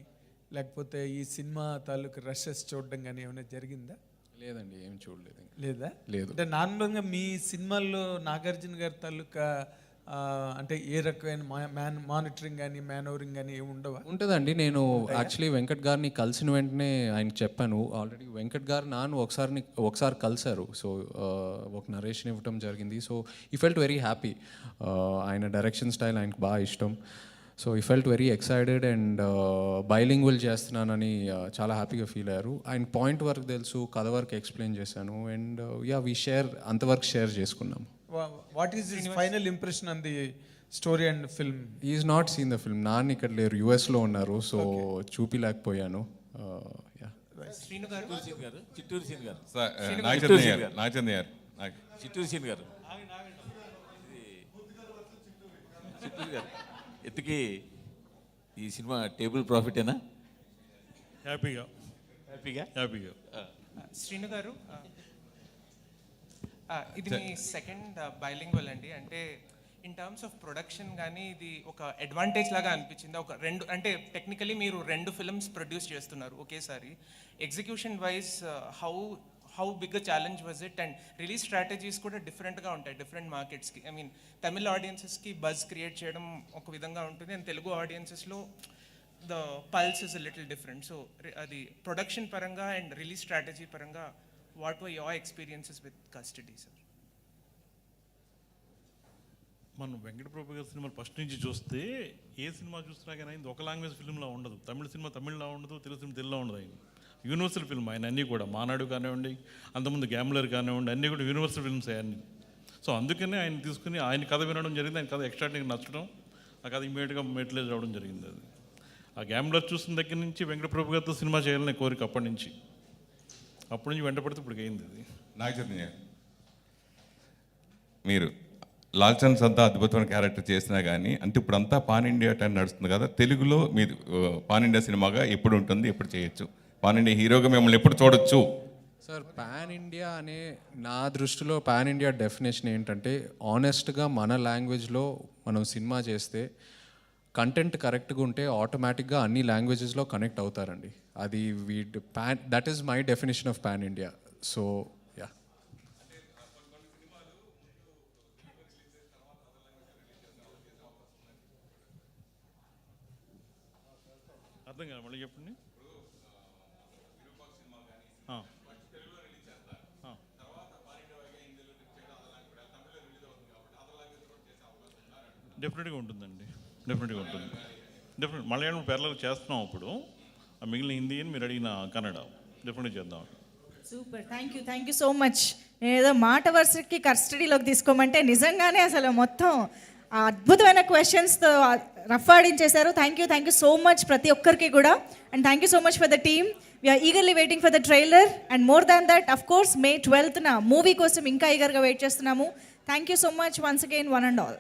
లేకపోతే ఈ సినిమా తాలూకు రషెస్ చూడడం కానీ ఏమైనా జరిగిందా? లేదండి, ఏం చూడలేదు. లేదా? లేదు. అంటే నార్మల్గా మీ సినిమాల్లో నాగార్జున గారి తాలూకా అంటే ఏ రకమైన మానిటరింగ్ కానీ మేనోరింగ్ కానీ ఏమి ఉండవా? ఉంటుందండి. నేను యాక్చువల్లీ వెంకట్ గారిని కలిసిన వెంటనే ఆయనకి చెప్పాను. ఆల్రెడీ వెంకట్ గారు ఒకసారి కలిశారు. సో ఒక నరేషన్ ఇవ్వటం జరిగింది. సో ఈ ఫెల్ట్ వెరీ హ్యాపీ. ఆయన డైరెక్షన్ స్టైల్ ఆయనకు బాగా ఇష్టం. సో ఈ felt very excited and bilingual చేస్తున్నానని చాలా హ్యాపీగా ఫీల్ అయ్యారు. ఆయన పాయింట్ వరకు తెలుసు, కథ వరకు ఎక్స్ప్లెయిన్ చేశాను అండ్ వీ షేర్ అంతవరకు షేర్ చేసుకున్నాం. What is his final impression on the story and film? Is not seen the film. నాన్న ఇక్కడ లేరు, యుఎస్లో ఉన్నారు. సో చూపిలేకపోయాను. శ్రీను గారు, చిత్తూరు సీన్ గారు, చిత్తూరు సీన్ గారు, చిత్తూరు గారు ఎత్తుకి ఈ సినిమా టేబుల్ ప్రాఫిటేనా? హ్యాపీగా హ్యాపీగా హ్యాపీగా. శ్రీను గారు, ఇది మీ సెకండ్ బైలింగ్వల్ అండి. అంటే ఇన్ టర్మ్స్ ఆఫ్ ప్రొడక్షన్ కానీ ఇది ఒక అడ్వాంటేజ్ లాగా అనిపించింది. ఒక రెండు అంటే టెక్నికలీ మీరు 2 ఫిల్మ్స్ ప్రొడ్యూస్ చేస్తున్నారు ఒకేసారి. Execution wise how big a challenge was it? And release strategies కూడా డిఫరెంట్గా ఉంటాయి డిఫరెంట్ మార్కెట్స్కి. ఐ మీన్ తమిళ ఆడియన్సెస్కి బజ్ క్రియేట్ చేయడం ఒక విధంగా ఉంటుంది, అండ్ తెలుగు ఆడియన్సెస్లో the pulse is a little different. So అది ప్రొడక్షన్ పరంగా అండ్ రిలీజ్ స్ట్రాటజీ పరంగా what were your experiences with Custody sir? మనం వెంకట ప్రభు గారి సినిమాలు ఫస్ట్ నుంచి చూస్తే ఏ సినిమా చూసినా కానీ ఇది ఒక లాంగ్వేజ్ ఫిల్మ్లా ఉండదు. తమిళ సినిమా తమిళ్లా ఉండదు, తెలుగు సినిమా తెలుగులో ఉండదు. ఆయన యూనివర్సల్ ఫిల్మ్. ఆయన అన్నీ కూడా మానాడు కానివ్వండి, అంతకుముందు గ్యామ్లర్ కానివ్వండి, అన్నీ కూడా యూనివర్సల్ ఫిల్మ్స్ అన్నీ. సో అందుకనే ఆయన తీసుకుని ఆయన కథ వినడం జరిగింది. ఆయన కథ ఎక్స్ట్రాడినరీ నచ్చడం, ఆ కథ ఇమీడియట్గా మెట్లేజ్ రావడం జరిగింది. అది ఆ గ్యామ్లర్ చూసిన దగ్గర నుంచి వెంకట ప్రభు గారితో సినిమా చేయాలనే కోరిక అప్పటి నుంచి వెంటపడితే ఇప్పుడు అయింది. అది నాగ చైతన్య మీరు లాల్చంద్ సంతా అద్భుతమైన క్యారెక్టర్ చేసినా కానీ అంటే ఇప్పుడు అంతా పాన్ ఇండియా టైం నడుస్తుంది కదా, తెలుగులో మీరు పాన్ ఇండియా సినిమాగా ఎప్పుడు ఉంటుంది, ఎప్పుడు చేయొచ్చు? పాన్ ఇండియా హీరోగా మిమ్మల్ని ఎప్పుడు చూడొచ్చు? సార్, పాన్ ఇండియా అనే నా దృష్టిలో పాన్ ఇండియా డెఫినేషన్ ఏంటంటే ఆనెస్ట్గా మన లాంగ్వేజ్లో మనం సినిమా చేస్తే కంటెంట్ కరెక్ట్గా ఉంటే ఆటోమేటిక్గా అన్ని లాంగ్వేజెస్లో కనెక్ట్ అవుతారండి. అది that is my definition of pan India. So yeah. అర్థం కాదు, మళ్ళీ చెప్పండి. డెఫినెట్గా ఉంటుందండి, డెఫినెట్గా ఉంటుంది. మలయాళం పేర్లకు చేస్తున్నాం ఇప్పుడు. ఆ మిగిలిన హిందీ అని మీరు అడిగిన కన్నడ డెఫినెట్గా చేద్దాం. Super, thank you so much. నేను ఏదో మాట వరుసకి కస్టడీలోకి తీసుకోమంటే నిజంగానే అసలు మొత్తం అద్భుతమైన క్వశ్చన్స్తో రఫ్ ఆడించేశారు. థ్యాంక్ యూ సో మచ్ ప్రతి ఒక్కరికి కూడా. And thank you so much for the team. We're eagerly waiting for the trailer and more than that of course May 12th movie కోసం ఇంకా ఈగర్గా వెయిట్ చేస్తున్నాము. Thank you so much once again, one and all.